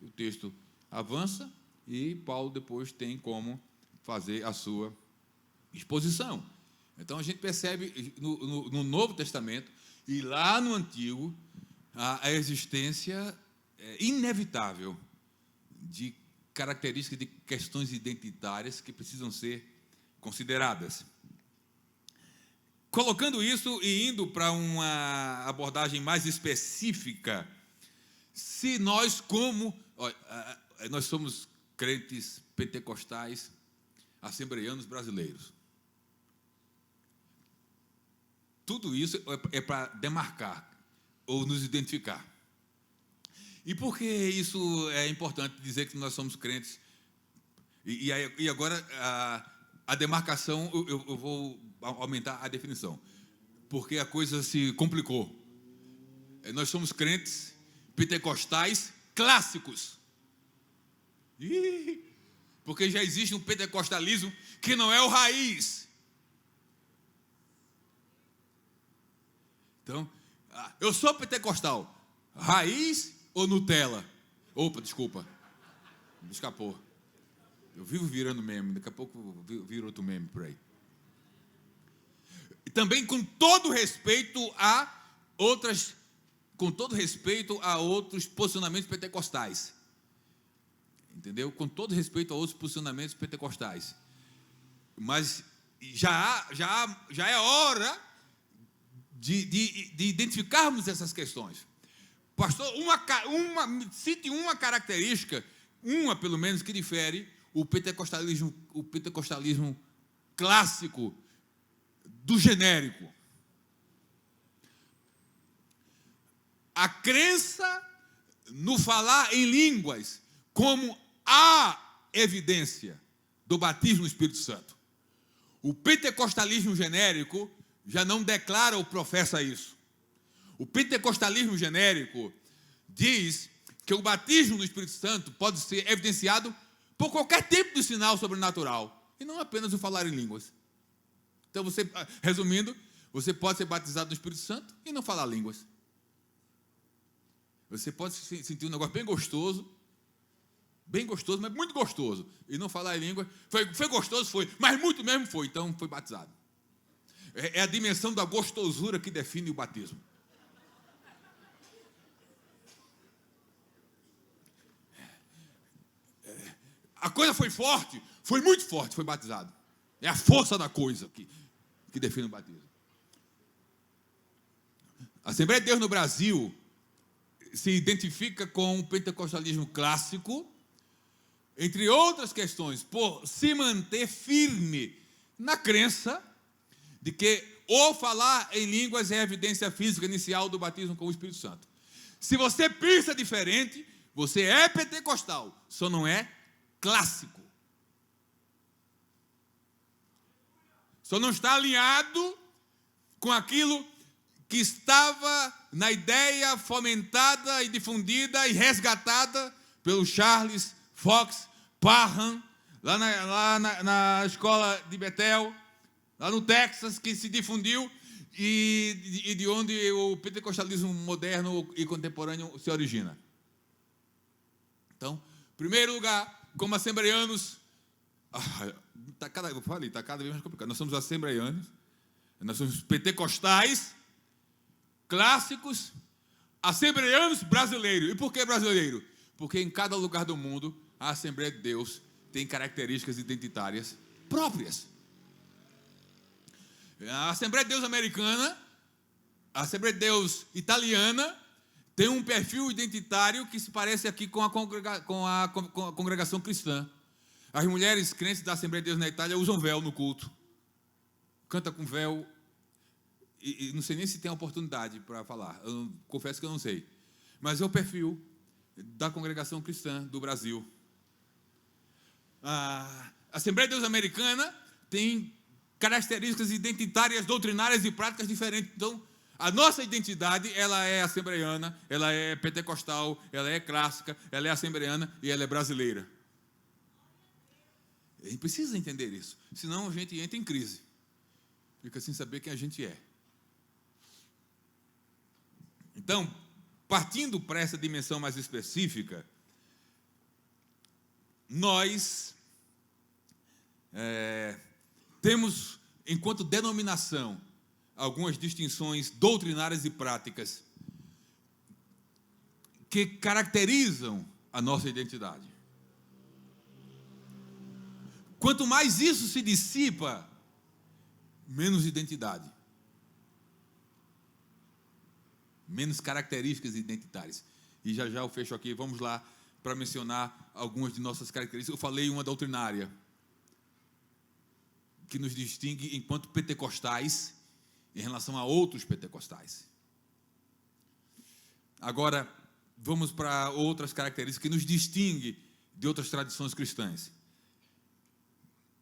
O texto avança e Paulo depois tem como fazer a sua exposição. Então, a gente percebe no Novo Testamento e lá no Antigo a existência inevitável de características de questões identitárias que precisam ser consideradas. Colocando isso e indo para uma abordagem mais específica, se nós nós somos crentes pentecostais, assembleianos brasileiros, tudo isso é para demarcar ou nos identificar. E por que isso é importante dizer que nós somos crentes? E agora a demarcação, eu vou aumentar a definição, porque a coisa se complicou. Nós somos crentes pentecostais clássicos. Porque já existe um pentecostalismo que não é o raiz. Então, eu sou pentecostal, raiz ou Nutella? Opa, desculpa, me escapou. Eu vivo virando meme, daqui a pouco viro outro meme por aí. E também com todo respeito a outros posicionamentos pentecostais. Entendeu? Com todo respeito a outros posicionamentos pentecostais. Mas já é hora de identificarmos essas questões. Pastor, cite uma característica, uma pelo menos, que difere o pentecostalismo clássico do genérico. A crença no falar em línguas como a evidência do batismo no Espírito Santo. O pentecostalismo genérico já não declara ou professa isso. O pentecostalismo genérico diz que o batismo no Espírito Santo pode ser evidenciado por qualquer tipo de sinal sobrenatural, e não apenas o falar em línguas. Então, resumindo, você pode ser batizado no Espírito Santo e não falar línguas. Você pode sentir um negócio bem gostoso, mas muito gostoso, e não falar em língua. Foi gostoso, foi, mas muito mesmo foi, então foi batizado. É a dimensão da gostosura que define o batismo. A coisa foi forte, foi muito forte, foi batizado. É a força da coisa que define o batismo. A Assembleia de Deus no Brasil se identifica com o pentecostalismo clássico, entre outras questões, por se manter firme na crença de que o falar em línguas é a evidência física inicial do batismo com o Espírito Santo. Se você pensa diferente, você é pentecostal, só não é clássico. Só não está alinhado com aquilo que estava na ideia fomentada e difundida e resgatada pelo Charles Fox Parham, lá na escola de Bethel, lá no Texas, que se difundiu e de onde o pentecostalismo moderno e contemporâneo se origina. Então, em primeiro lugar, como assembleianos, está cada vez mais complicado. Nós somos assembleianos, nós somos pentecostais, clássicos, assembleianos brasileiros. E por que brasileiro? Porque em cada lugar do mundo, a Assembleia de Deus tem características identitárias próprias. A Assembleia de Deus americana, a Assembleia de Deus italiana, tem um perfil identitário que se parece aqui com a congregação cristã. As mulheres crentes da Assembleia de Deus na Itália usam véu no culto. Canta com véu. E não sei nem se tem oportunidade para falar. Eu confesso que eu não sei. Mas é o perfil da congregação cristã do Brasil. A Assembleia de Deus americana tem características identitárias, doutrinárias e práticas diferentes. Então, a nossa identidade, ela é assembleiana, ela é pentecostal, ela é clássica, ela é assembleiana e ela é brasileira. A gente precisa entender isso, senão a gente entra em crise. Fica sem saber quem a gente é. Então, partindo para essa dimensão mais específica, nós temos, enquanto denominação, algumas distinções doutrinárias e práticas que caracterizam a nossa identidade. Quanto mais isso se dissipa, menos identidade. Menos características identitárias. E já eu fecho aqui, vamos lá para mencionar algumas de nossas características. Eu falei uma doutrinária que nos distingue enquanto pentecostais em relação a outros pentecostais. Agora, vamos para outras características que nos distinguem de outras tradições cristãs.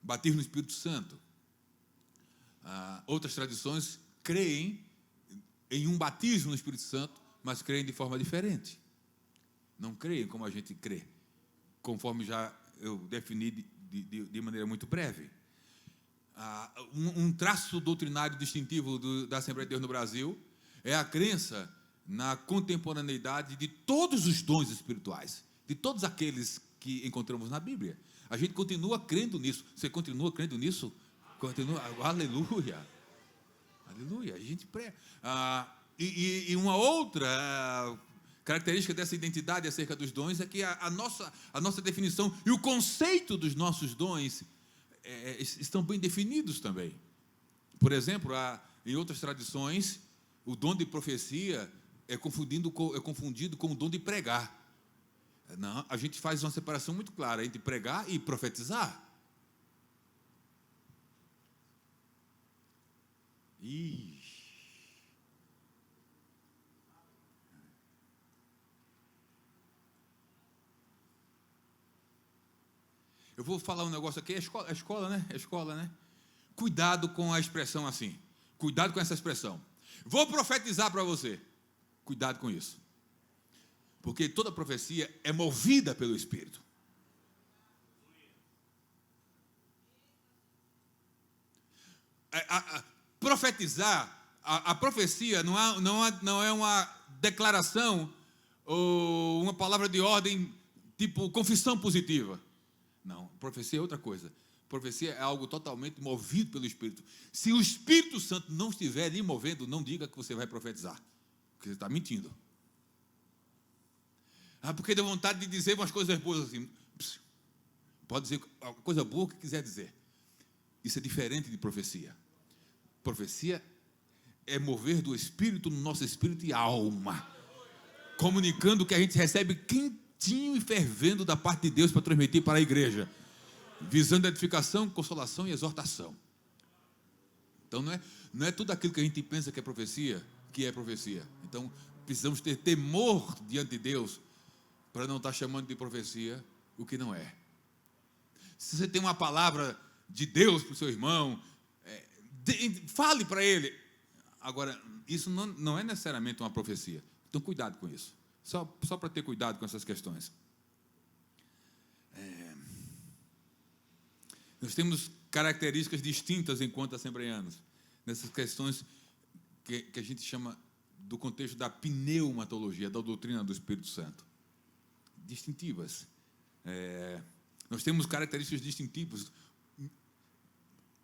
Batismo no Espírito Santo. Outras tradições creem em um batismo no Espírito Santo, mas creem de forma diferente. Não creem como a gente crê, conforme já eu defini de maneira muito breve. Um traço doutrinário distintivo da Assembleia de Deus no Brasil é a crença na contemporaneidade de todos os dons espirituais, de todos aqueles que encontramos na Bíblia. A gente continua crendo nisso. Você continua crendo nisso? Continua. Aleluia. Aleluia. A gente e uma outra característica dessa identidade acerca dos dons é que a nossa definição e o conceito dos nossos dons estão bem definidos também. Por exemplo, em outras tradições, o dom de profecia é confundido com o dom de pregar. Não, a gente faz uma separação muito clara entre pregar e profetizar. Eu vou falar um negócio aqui, é escola, né? É escola, né? Cuidado com a expressão assim. Cuidado com essa expressão. Vou profetizar para você. Cuidado com isso. Porque toda profecia é movida pelo Espírito. Profetizar, a profecia não é uma declaração ou uma palavra de ordem tipo confissão positiva. Não, profecia é outra coisa. Profecia é algo totalmente movido pelo Espírito. Se o Espírito Santo não estiver lhe movendo, não diga que você vai profetizar, porque você está mentindo. Porque deu vontade de dizer umas coisas boas assim. Pode dizer a coisa boa que quiser dizer. Isso é diferente de profecia. Profecia é mover do Espírito no nosso espírito e alma, comunicando o que a gente recebe quentinho e fervendo da parte de Deus para transmitir para a igreja, visando edificação, consolação e exortação. Então não é tudo aquilo que a gente pensa que é profecia, que é profecia. Então precisamos ter temor diante de Deus para não estar chamando de profecia o que não é. Se você tem uma palavra de Deus para o seu irmão, fale para ele. Agora, isso não é necessariamente uma profecia. Então cuidado com isso. Só para ter cuidado com essas questões. Nós temos características distintas enquanto assembleianos, nessas questões que a gente chama do contexto da pneumatologia, da doutrina do Espírito Santo. Distintivas. Nós temos características distintivas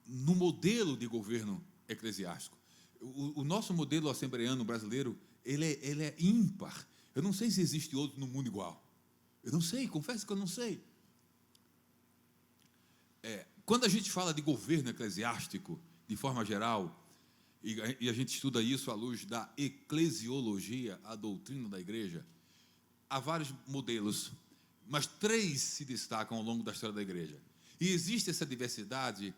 no modelo de governo eclesiástico. O nosso modelo assembleiano brasileiro, ele é ímpar. Eu não sei se existe outro no mundo igual. Eu não sei, confesso que eu não sei. Quando a gente fala de governo eclesiástico, de forma geral, e a gente estuda isso à luz da eclesiologia, a doutrina da igreja, há vários modelos, mas 3 se destacam ao longo da história da igreja. E existe essa diversidade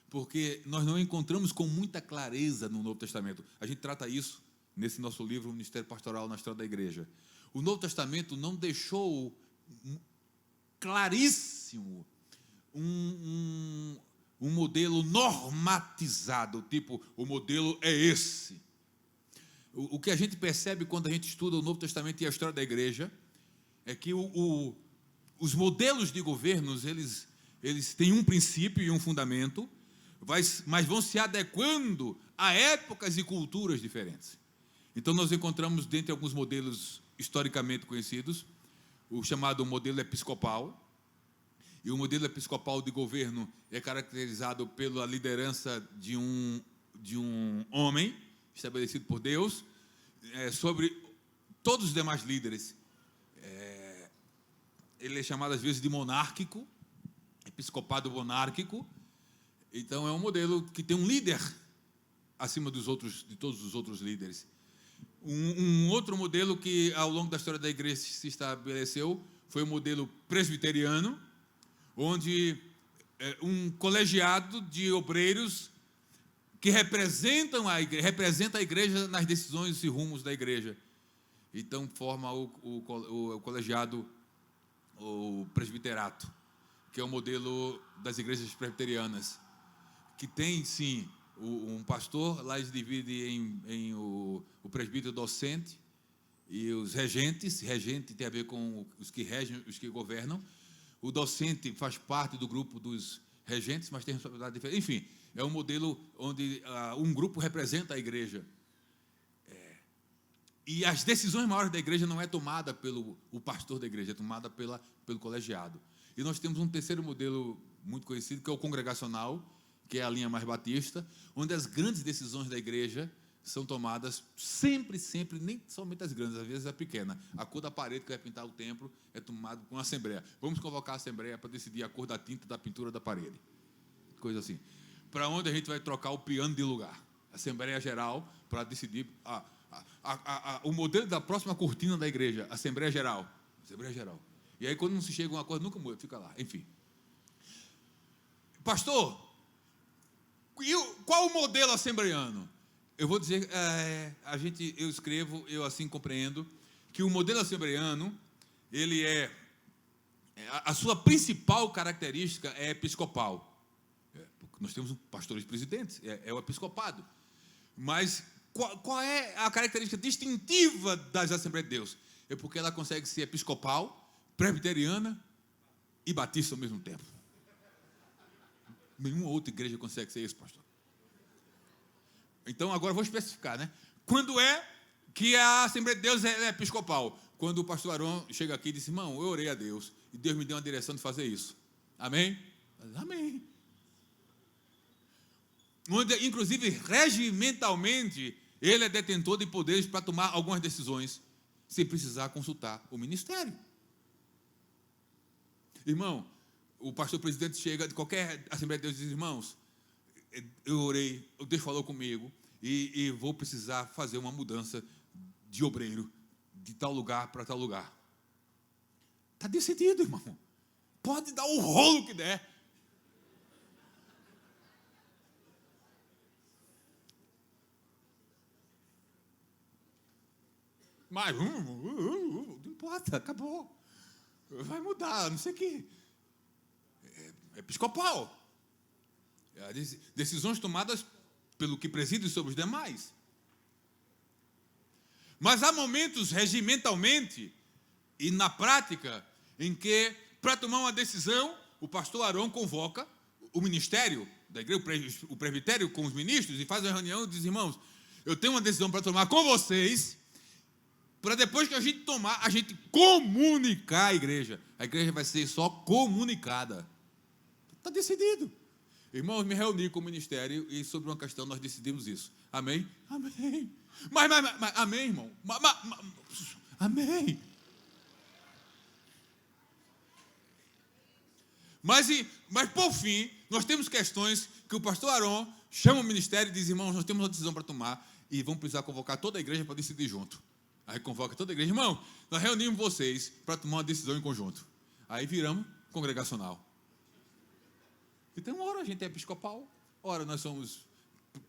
porque nós não encontramos com muita clareza no Novo Testamento. A gente trata isso nesse nosso livro, o Ministério Pastoral na História da Igreja. O Novo Testamento não deixou claríssimo um modelo normatizado, tipo, o modelo é esse. O que a gente percebe quando a gente estuda o Novo Testamento e a história da igreja é que os modelos de governos, eles têm um princípio e um fundamento, mas vão se adequando a épocas e culturas diferentes. Então, nós encontramos, dentre alguns modelos historicamente conhecidos, o chamado modelo episcopal. E o modelo episcopal de governo é caracterizado pela liderança de um homem, estabelecido por Deus, sobre todos os demais líderes. Ele é chamado, às vezes, de monárquico, episcopado monárquico. Então, é um modelo que tem um líder acima de todos os outros líderes. Um outro modelo que, ao longo da história da igreja, se estabeleceu foi o modelo presbiteriano, onde um colegiado de obreiros que representa a igreja nas decisões e rumos da igreja. Então, forma o colegiado, o presbiterato, que é o modelo das igrejas presbiterianas, que tem, sim, um pastor. Lá eles dividem em o presbítero docente e os regentes. Regente tem a ver com os que regem, os que governam. O docente faz parte do grupo dos regentes, mas tem responsabilidade diferente. Enfim, é um modelo onde um grupo representa a igreja. E as decisões maiores da igreja não é tomada pelo pastor da igreja, é tomada pelo colegiado. E nós temos um terceiro modelo muito conhecido, que é o congregacional, que é a linha mais batista, onde as grandes decisões da igreja são tomadas sempre, nem somente as grandes, às vezes a pequena. A cor da parede que vai pintar o templo é tomada com a assembleia. Vamos convocar a assembleia para decidir a cor da tinta da pintura da parede. Coisa assim. Para onde a gente vai trocar o piano de lugar? Assembleia geral, para decidir o modelo da próxima cortina da igreja. Assembleia geral. E aí, quando não se chega a um acordo, nunca muda, fica lá. Enfim. Pastor, qual o modelo assembleiano? Eu vou dizer, eu escrevo, eu assim compreendo, que o modelo assembleiano, ele a sua principal característica é episcopal. Nós temos pastores presidentes, é o episcopado. Mas qual é a característica distintiva das Assembleias de Deus? É porque ela consegue ser episcopal, presbiteriana e batista ao mesmo tempo. Nenhuma outra igreja consegue ser isso, pastor. Então, agora eu vou especificar, né? Quando é que a Assembleia de Deus é episcopal? Quando o pastor Aron chega aqui e diz: irmão, eu orei a Deus e Deus me deu uma direção de fazer isso. Amém? Amém. Onde, inclusive, regimentalmente, ele é detentor de poderes para tomar algumas decisões, sem precisar consultar o ministério. Irmão, o pastor presidente chega de qualquer Assembleia de Deus e diz: irmãos, eu orei, Deus falou comigo, e vou precisar fazer uma mudança de obreiro de tal lugar para tal lugar. Está decidido, irmão. Pode dar o rolo que der. Mas não importa, acabou. Vai mudar, não sei o quê. É episcopal. Decisões tomadas pelo que preside sobre os demais. Mas há momentos, regimentalmente e na prática, em que, para tomar uma decisão, o pastor Arão convoca o ministério da igreja, o presbitério com os ministros, e faz uma reunião e diz: irmãos, eu tenho uma decisão para tomar com vocês, para depois que a gente tomar, a gente comunicar a igreja. A igreja vai ser só comunicada. Está decidido. Irmãos, me reuni com o ministério e sobre uma questão nós decidimos isso. Amém? Amém. Mas amém, irmão. Amém. Mas por fim, nós temos questões que o pastor Arão chama o ministério e diz: irmãos, nós temos uma decisão para tomar e vamos precisar convocar toda a igreja para decidir junto. Aí convoca toda a igreja: irmão, nós reunimos vocês para tomar uma decisão em conjunto. Aí viramos congregacional. Então, ora a gente é episcopal, ora nós somos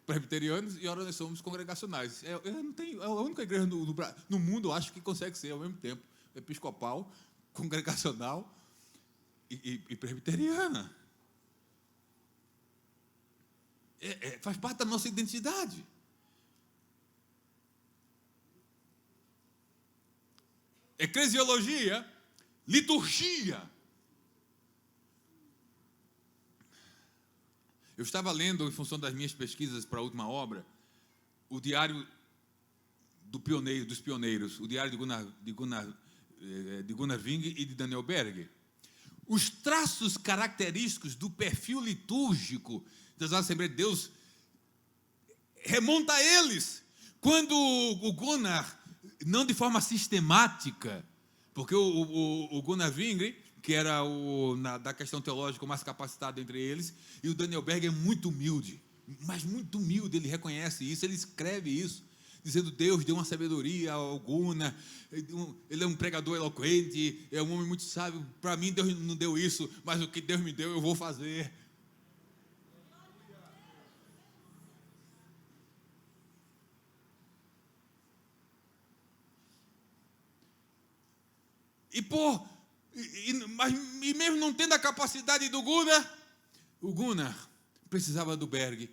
presbiterianos e ora nós somos congregacionais. É a única igreja no mundo, eu acho, que consegue ser ao mesmo tempo episcopal, congregacional e presbiteriana. Faz parte da nossa identidade. Eclesiologia, liturgia. Eu estava lendo, em função das minhas pesquisas para a última obra, o diário dos pioneiros, o diário de Gunnar Ving e de Daniel Berg. Os traços característicos do perfil litúrgico das Assembleias de Deus remonta a eles. Quando o Gunnar, não de forma sistemática, porque o Gunnar Ving, que era da questão teológica o mais capacitado entre eles, e o Daniel Berg é muito humilde, mas muito humilde, ele reconhece isso, ele escreve isso, dizendo: Deus deu uma sabedoria ao Gunnar, ele é um pregador eloquente, é um homem muito sábio, para mim Deus não deu isso, mas o que Deus me deu eu vou fazer. E mesmo não tendo a capacidade do Gunnar, o Gunnar precisava do Berg.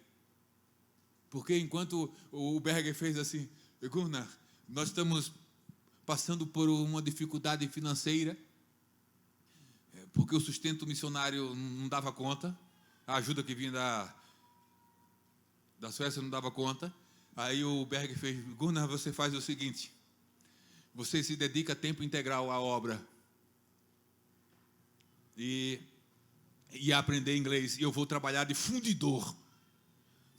Porque enquanto o Berg fez assim: Gunnar, nós estamos passando por uma dificuldade financeira, porque o sustento missionário não dava conta, a ajuda que vinha da Suécia não dava conta. Aí o Berg fez: Gunnar, você faz o seguinte, você se dedica a tempo integral à obra e a aprender inglês, e eu vou trabalhar de fundidor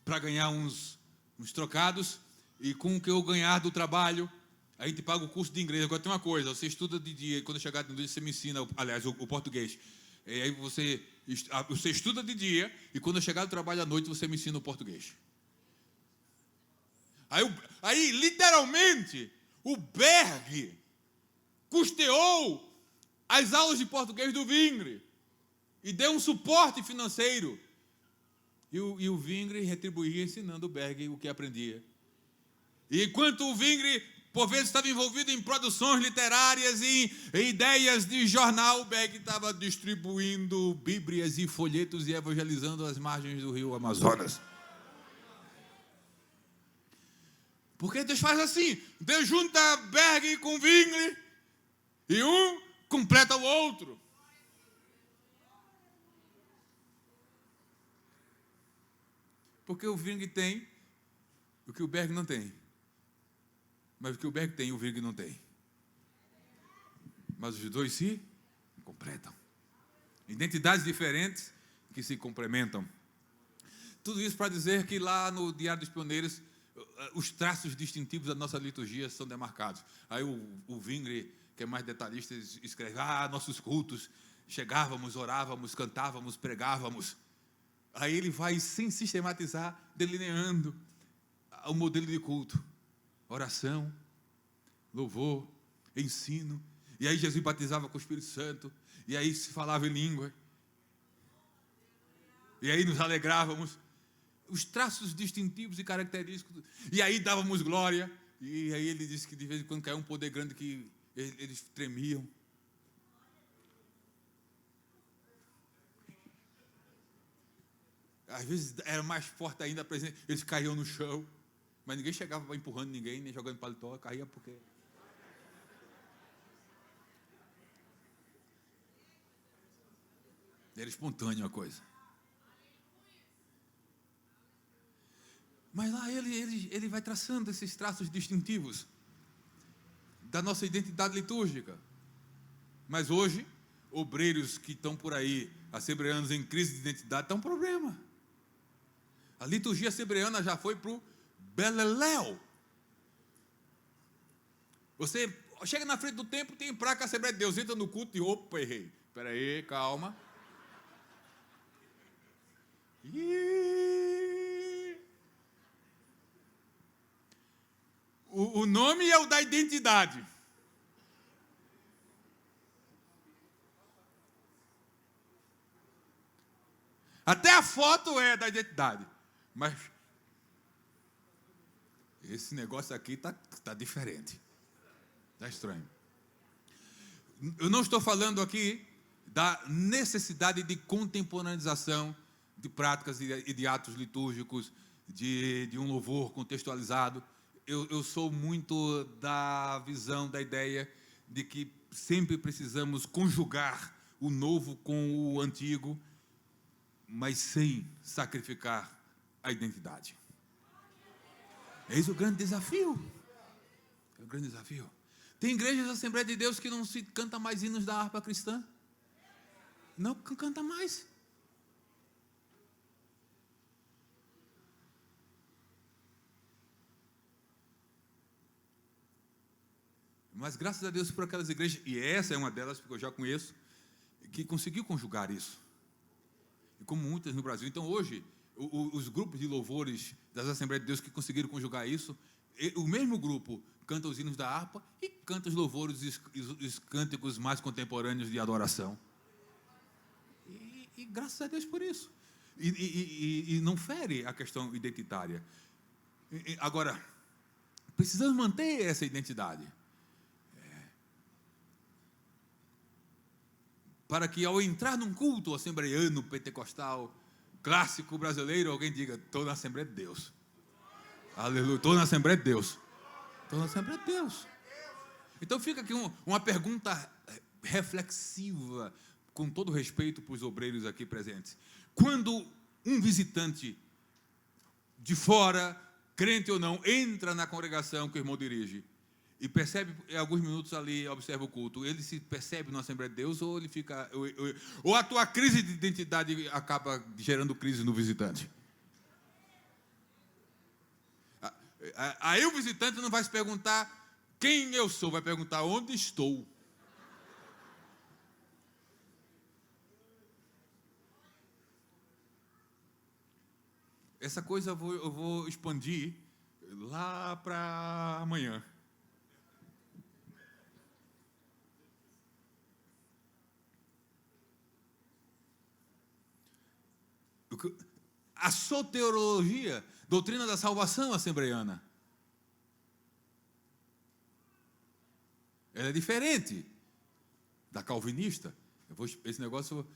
para ganhar uns trocados, e com o que eu ganhar do trabalho, a gente paga o curso de inglês. Agora tem uma coisa: você estuda de dia, e quando eu chegar de noite você me ensina, aliás, o português. E aí você estuda de dia, e quando eu chegar do trabalho à noite você me ensina o português. Aí literalmente, o Berg custeou as aulas de português do Vingre e deu um suporte financeiro. E o Vingre retribuía ensinando o Berg o que aprendia. E enquanto o Vingre, por vezes, estava envolvido em produções literárias e em ideias de jornal, o Berg estava distribuindo bíblias e folhetos e evangelizando as margens do rio Amazonas. Porque Deus faz assim: Deus junta Berg com Vingre e um completa o outro. Porque o Ving tem o que o Berg não tem. Mas o que o Berg tem, o Ving não tem. Mas os dois se completam. Identidades diferentes que se complementam. Tudo isso para dizer que lá no Diário dos Pioneiros, os traços distintivos da nossa liturgia são demarcados. Aí o Vingre, que é mais detalhista, escreve: nossos cultos, chegávamos, orávamos, cantávamos, pregávamos. Aí ele vai, sem sistematizar, delineando o modelo de culto: oração, louvor, ensino. E aí Jesus batizava com o Espírito Santo. E aí se falava em língua. E aí nos alegrávamos. Os traços distintivos e característicos. E aí dávamos glória. E aí ele disse que de vez em quando caiu um poder grande que eles tremiam. Às vezes era mais forte ainda a presença. Eles caíam no chão. Mas ninguém chegava empurrando ninguém, nem jogando paletó. Caía porque... era espontâneo a coisa. Mas lá ele vai traçando esses traços distintivos da nossa identidade litúrgica. Mas hoje, obreiros que estão por aí, assembleanos em crise de identidade, está um problema. A liturgia assembleana já foi para o beleléu. Você chega na frente do templo, tem placa Assembleia de Deus, entra no culto e opa, errei. Espera aí, calma. O nome é o da identidade. Até a foto é da identidade. Mas esse negócio aqui está diferente. Está estranho. Eu não estou falando aqui da necessidade de contemporaneização de práticas e de atos litúrgicos, de um louvor contextualizado. Eu sou muito da visão, da ideia de que sempre precisamos conjugar o novo com o antigo, mas sem sacrificar a identidade. Eis o grande desafio. É o grande desafio. Tem igrejas da Assembleia de Deus que não se canta mais hinos da harpa cristã. Não canta mais. Mas graças a Deus por aquelas igrejas, e essa é uma delas, porque eu já conheço, que conseguiu conjugar isso. E como muitas no Brasil. Então hoje, os grupos de louvores das Assembleias de Deus que conseguiram conjugar isso, o mesmo grupo canta os hinos da harpa e canta os louvores e os cânticos mais contemporâneos de adoração. E graças a Deus por isso. E não fere a questão identitária. Agora, precisamos manter essa identidade. Para que ao entrar num culto assembleiano, pentecostal, clássico brasileiro, alguém diga: estou na Assembleia de Deus. Aleluia, estou na Assembleia de Deus. Estou na Assembleia de Deus. Então fica aqui uma pergunta reflexiva, com todo respeito para os obreiros aqui presentes. Quando um visitante de fora, crente ou não, entra na congregação que o irmão dirige, e percebe, em alguns minutos ali, observa o culto, ele se percebe na Assembleia de Deus, ou ele fica... Ou a tua crise de identidade acaba gerando crise no visitante? Aí o visitante não vai se perguntar quem eu sou, vai perguntar onde estou. Essa coisa eu vou expandir lá para amanhã. A soteriologia, doutrina da salvação assembleiana, ela é diferente da calvinista. Esse negócio,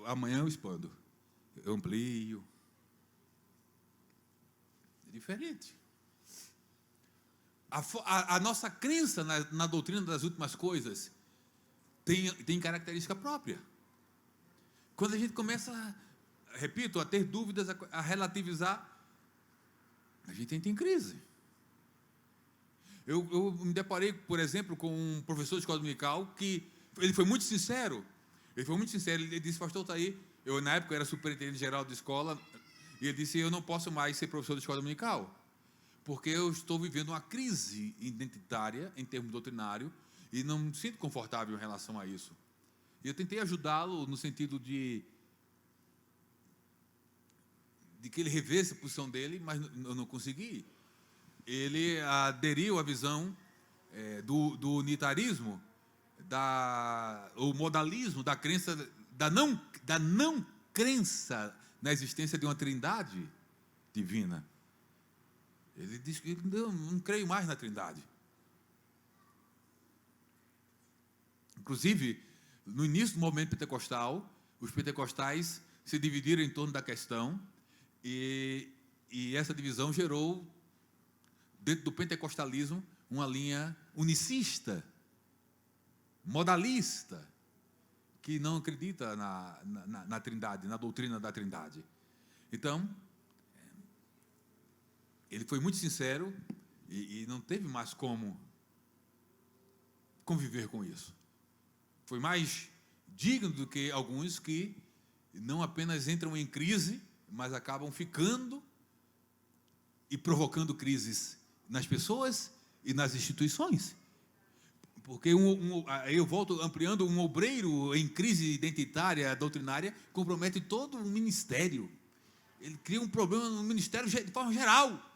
amanhã eu expando, eu amplio. É diferente. A nossa crença na doutrina das últimas coisas tem característica própria. Quando a gente começa, repito, a ter dúvidas, a relativizar, a gente entra em crise. Eu me deparei, por exemplo, com um professor de escola dominical que ele foi muito sincero. Ele disse: pastor, está aí. Eu, na época, era superintendente geral de escola, e ele disse: eu não posso mais ser professor de escola dominical, porque eu estou vivendo uma crise identitária, em termos doutrinário, e não me sinto confortável em relação a isso. E eu tentei ajudá-lo no sentido de de que ele revesse a posição dele, mas eu não consegui. Ele aderiu à visão do unitarismo, o modalismo, da crença, da não crença na existência de uma trindade divina. Ele diz que não creio mais na trindade. Inclusive, no início do movimento pentecostal, os pentecostais se dividiram em torno da questão e essa divisão gerou, dentro do pentecostalismo, uma linha unicista, modalista, que não acredita na trindade, na doutrina da trindade. Então, ele foi muito sincero e não teve mais como conviver com isso. Foi mais digno do que alguns que não apenas entram em crise, mas acabam ficando e provocando crises nas pessoas e nas instituições. Porque eu volto ampliando, um obreiro em crise identitária, doutrinária, compromete todo um ministério. Ele cria um problema no ministério de forma geral.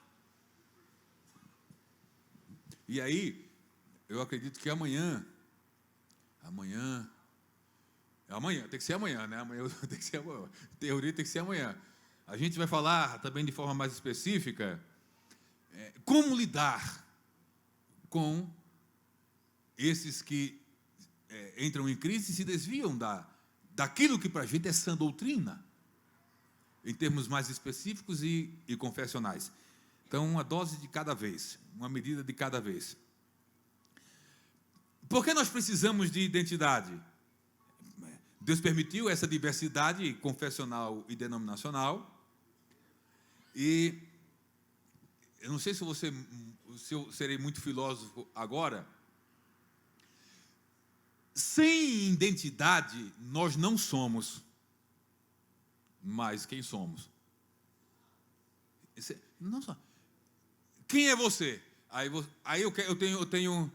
E aí, eu acredito que amanhã, tem que ser amanhã, né? Amanhã tem que ser amanhã. Teoria tem que ser amanhã. A gente vai falar também de forma mais específica como lidar com esses que entram em crise e se desviam daquilo que para a gente é sã doutrina, em termos mais específicos e confessionais. Então, uma dose de cada vez, uma medida de cada vez. Por que nós precisamos de identidade? Deus permitiu essa diversidade confessional e denominacional. E eu não sei se eu serei muito filósofo agora. Sem identidade, nós não somos mais quem somos. Não só. Quem é você? Aí eu tenho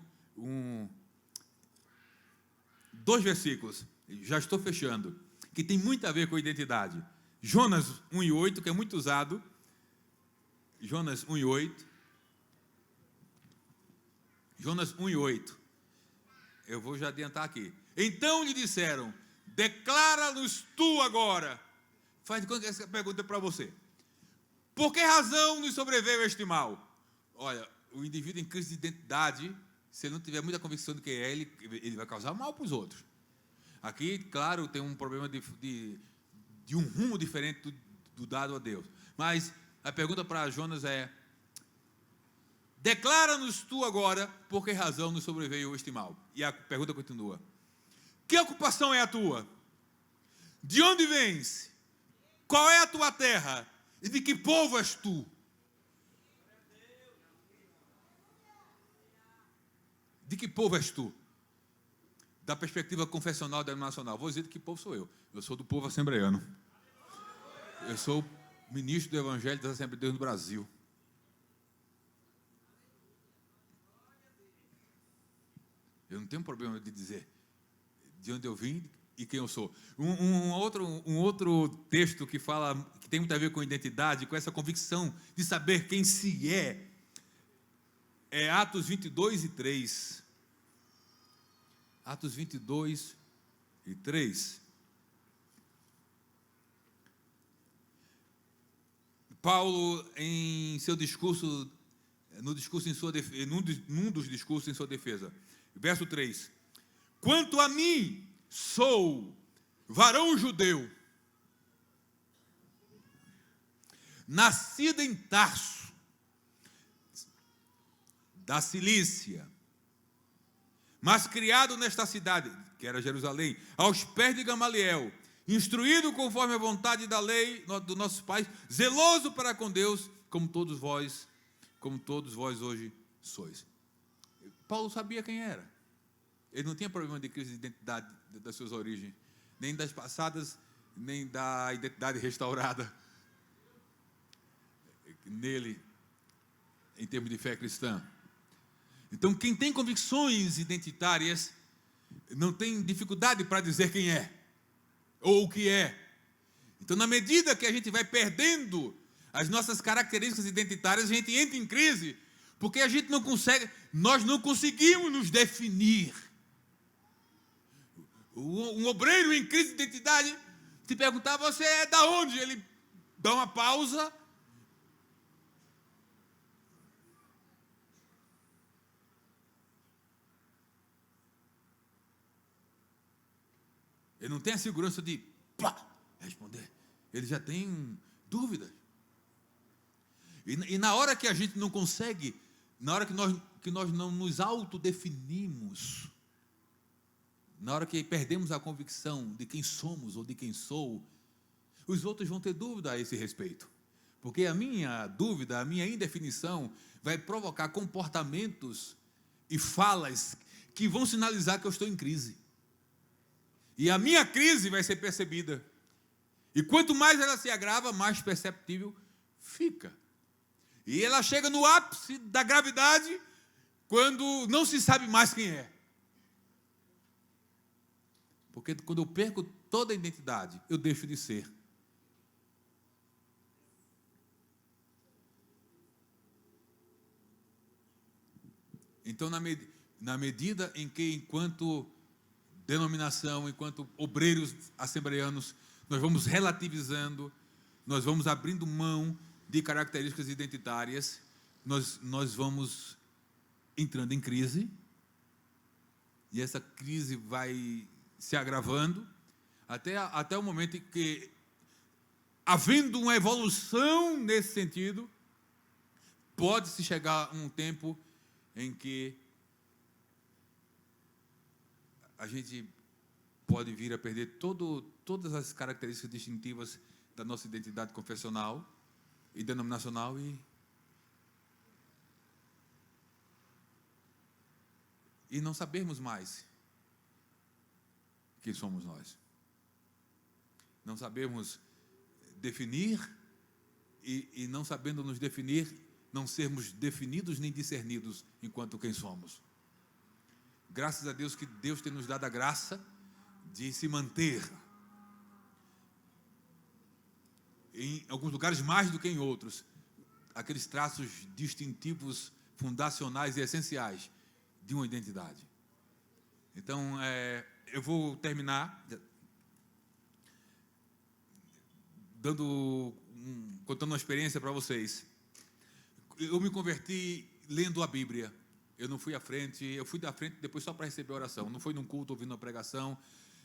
dois versículos, já estou fechando, que tem muito a ver com identidade. Jonas 1:8, que é muito usado. Jonas 1:8. Jonas 1:8. Eu vou já adiantar aqui. Então lhe disseram: declara-nos tu agora. Faz de conta que essa pergunta é para você. Por que razão nos sobreveio este mal? Olha, o indivíduo em crise de identidade, se ele não tiver muita convicção de quem é, ele vai causar mal para os outros. Aqui, claro, tem um problema de um rumo diferente do dado a Deus. Mas a pergunta para Jonas é: declara-nos tu agora por que razão nos sobreveio este mal. E a pergunta continua: que ocupação é a tua? De onde vens? Qual é a tua terra? E de que povo és tu? De que povo és tu? Da perspectiva confessional denominacional, vou dizer de que povo sou eu. Eu sou do povo assembleiano. Eu sou ministro do Evangelho das Assembleias de Deus no Brasil. Eu não tenho problema de dizer de onde eu vim e quem eu sou. Um outro texto que fala, que tem muito a ver com identidade, com essa convicção de saber quem se é Atos 22:3. Atos 22:3. Paulo, em seu discurso, num dos discursos em sua defesa, verso 3: quanto a mim, sou varão judeu, nascido em Tarso, da Cilícia, mas criado nesta cidade, que era Jerusalém, aos pés de Gamaliel, instruído conforme a vontade da lei dos nossos pais, zeloso para com Deus, como todos vós hoje sois. Paulo sabia quem era. Ele não tinha problema de crise de identidade das suas origens, nem das passadas, nem da identidade restaurada nele, em termos de fé cristã. Então, quem tem convicções identitárias não tem dificuldade para dizer quem é ou o que é. Então, na medida que a gente vai perdendo as nossas características identitárias, a gente entra em crise, porque a gente não consegue, nós não conseguimos nos definir. Um obreiro em crise de identidade, se perguntar, você é da onde? Ele dá uma pausa. Ele não tem a segurança de responder. Ele já tem dúvidas. E na hora que a gente não consegue, na hora que nós não nos autodefinimos, na hora que perdemos a convicção de quem somos ou de quem sou, os outros vão ter dúvida a esse respeito. Porque a minha dúvida, a minha indefinição vai provocar comportamentos e falas que vão sinalizar que eu estou em crise. E a minha crise vai ser percebida. E quanto mais ela se agrava, mais perceptível fica. E ela chega no ápice da gravidade quando não se sabe mais quem é. Porque quando eu perco toda a identidade, eu deixo de ser. Então, na medida em que, enquanto denominação, enquanto obreiros assembleanos, nós vamos relativizando, nós vamos abrindo mão de características identitárias, nós vamos entrando em crise, e essa crise vai se agravando, até o momento em que, havendo uma evolução nesse sentido, pode-se chegar um tempo em que a gente pode vir a perder todas as características distintivas da nossa identidade confessional e denominacional e não sabermos mais quem somos nós. Não sabemos definir e não sabendo nos definir, não sermos definidos nem discernidos enquanto quem somos. Graças a Deus que Deus tem nos dado a graça de se manter em alguns lugares mais do que em outros, aqueles traços distintivos, fundacionais e essenciais de uma identidade. Então, eu vou terminar contando uma experiência para vocês. Eu me converti lendo a Bíblia. Eu não fui à frente, eu fui da frente depois só para receber a oração. Não foi num culto ouvindo uma pregação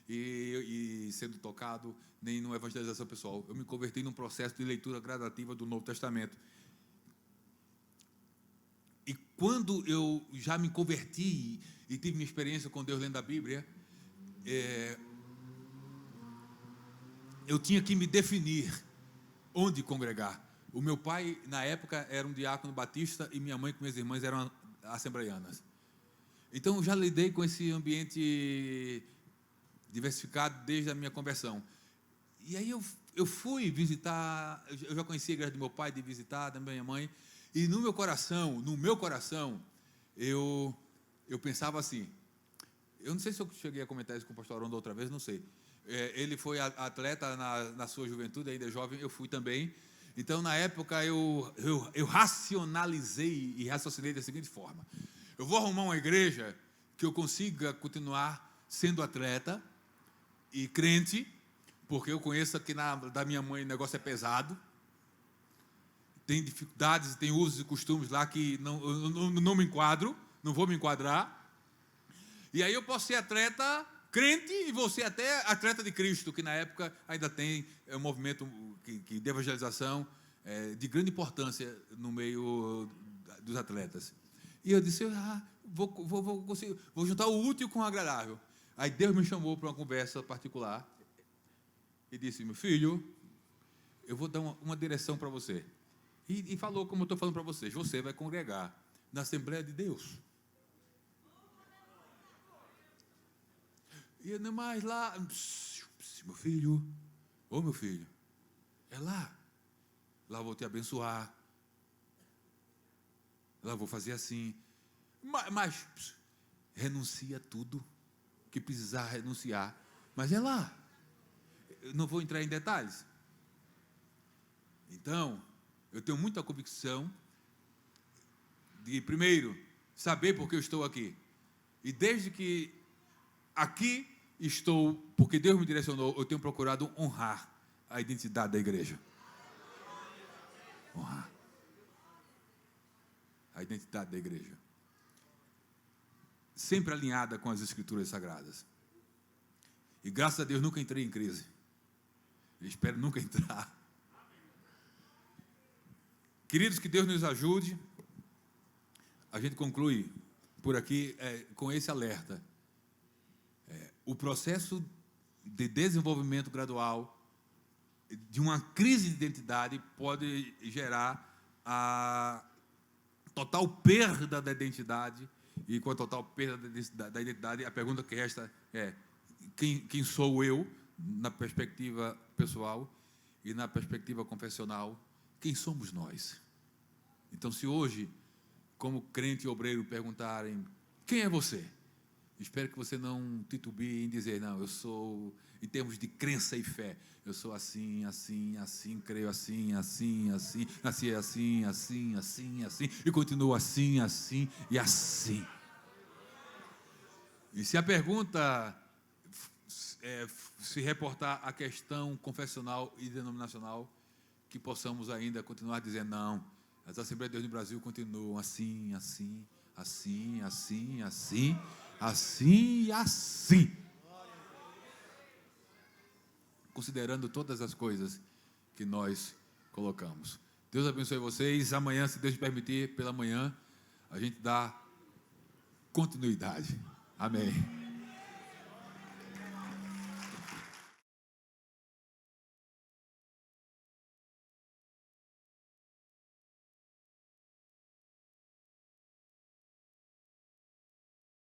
e sendo tocado, nem numa evangelização pessoal. Eu me converti num processo de leitura gradativa do Novo Testamento. E quando eu já me converti e tive minha experiência com Deus lendo a Bíblia, eu tinha que me definir onde congregar. O meu pai, na época, era um diácono batista e minha mãe com minhas irmãs eram assembleianas. Então, eu já lidei com esse ambiente diversificado desde a minha conversão. E aí eu fui visitar, eu já conhecia a igreja do meu pai, de visitar, da minha mãe, e no meu coração, eu pensava assim, eu não sei se eu cheguei a comentar isso com o pastor Aron da outra vez, não sei. Ele foi atleta na sua juventude, ainda jovem, eu fui também. Então, na época, eu racionalizei e raciocinei da seguinte forma: eu vou arrumar uma igreja que eu consiga continuar sendo atleta e crente, porque eu conheço que da minha mãe o negócio é pesado, tem dificuldades, tem usos e costumes lá que eu não me enquadro, não vou me enquadrar. E aí eu posso ser atleta crente e vou ser até atleta de Cristo, que na época ainda tem um movimento de evangelização de grande importância no meio dos atletas. E eu disse, vou juntar o útil com o agradável. Aí Deus me chamou para uma conversa particular e disse, meu filho, eu vou dar uma direção para você. E falou como eu estou falando para vocês, você vai congregar na Assembleia de Deus. E não mais lá, meu filho, é lá eu vou te abençoar, lá eu vou fazer assim, mas renuncia tudo que precisar renunciar, mas é lá, eu não vou entrar em detalhes. Então, eu tenho muita convicção de, primeiro, saber por que eu estou aqui. E desde que aqui estou, porque Deus me direcionou, eu tenho procurado honrar a identidade da igreja. Honrar a identidade da igreja. Sempre alinhada com as Escrituras Sagradas. E graças a Deus nunca entrei em crise. Eu espero nunca entrar. Queridos, que Deus nos ajude. A gente conclui por aqui com esse alerta. O processo de desenvolvimento gradual de uma crise de identidade pode gerar a total perda da identidade. E com a total perda da identidade, a pergunta que resta é: quem sou eu, na perspectiva pessoal e na perspectiva confessional? Quem somos nós? Então, se hoje, como crente e obreiro, perguntarem: quem é você? Espero que você não titubie em dizer: não, eu sou, em termos de crença e fé, eu sou assim, assim, assim, creio assim, assim, assim, nasci assim, assim, assim, assim, e continuo assim, assim e assim. E se a pergunta se reportar à questão confessional e denominacional, que possamos ainda continuar dizendo: não, as Assembleias de Deus no Brasil continuam assim, assim, assim, assim, assim, assim e assim. Considerando todas as coisas que nós colocamos. Deus abençoe vocês. Amanhã, se Deus permitir, pela manhã, a gente dá continuidade. Amém.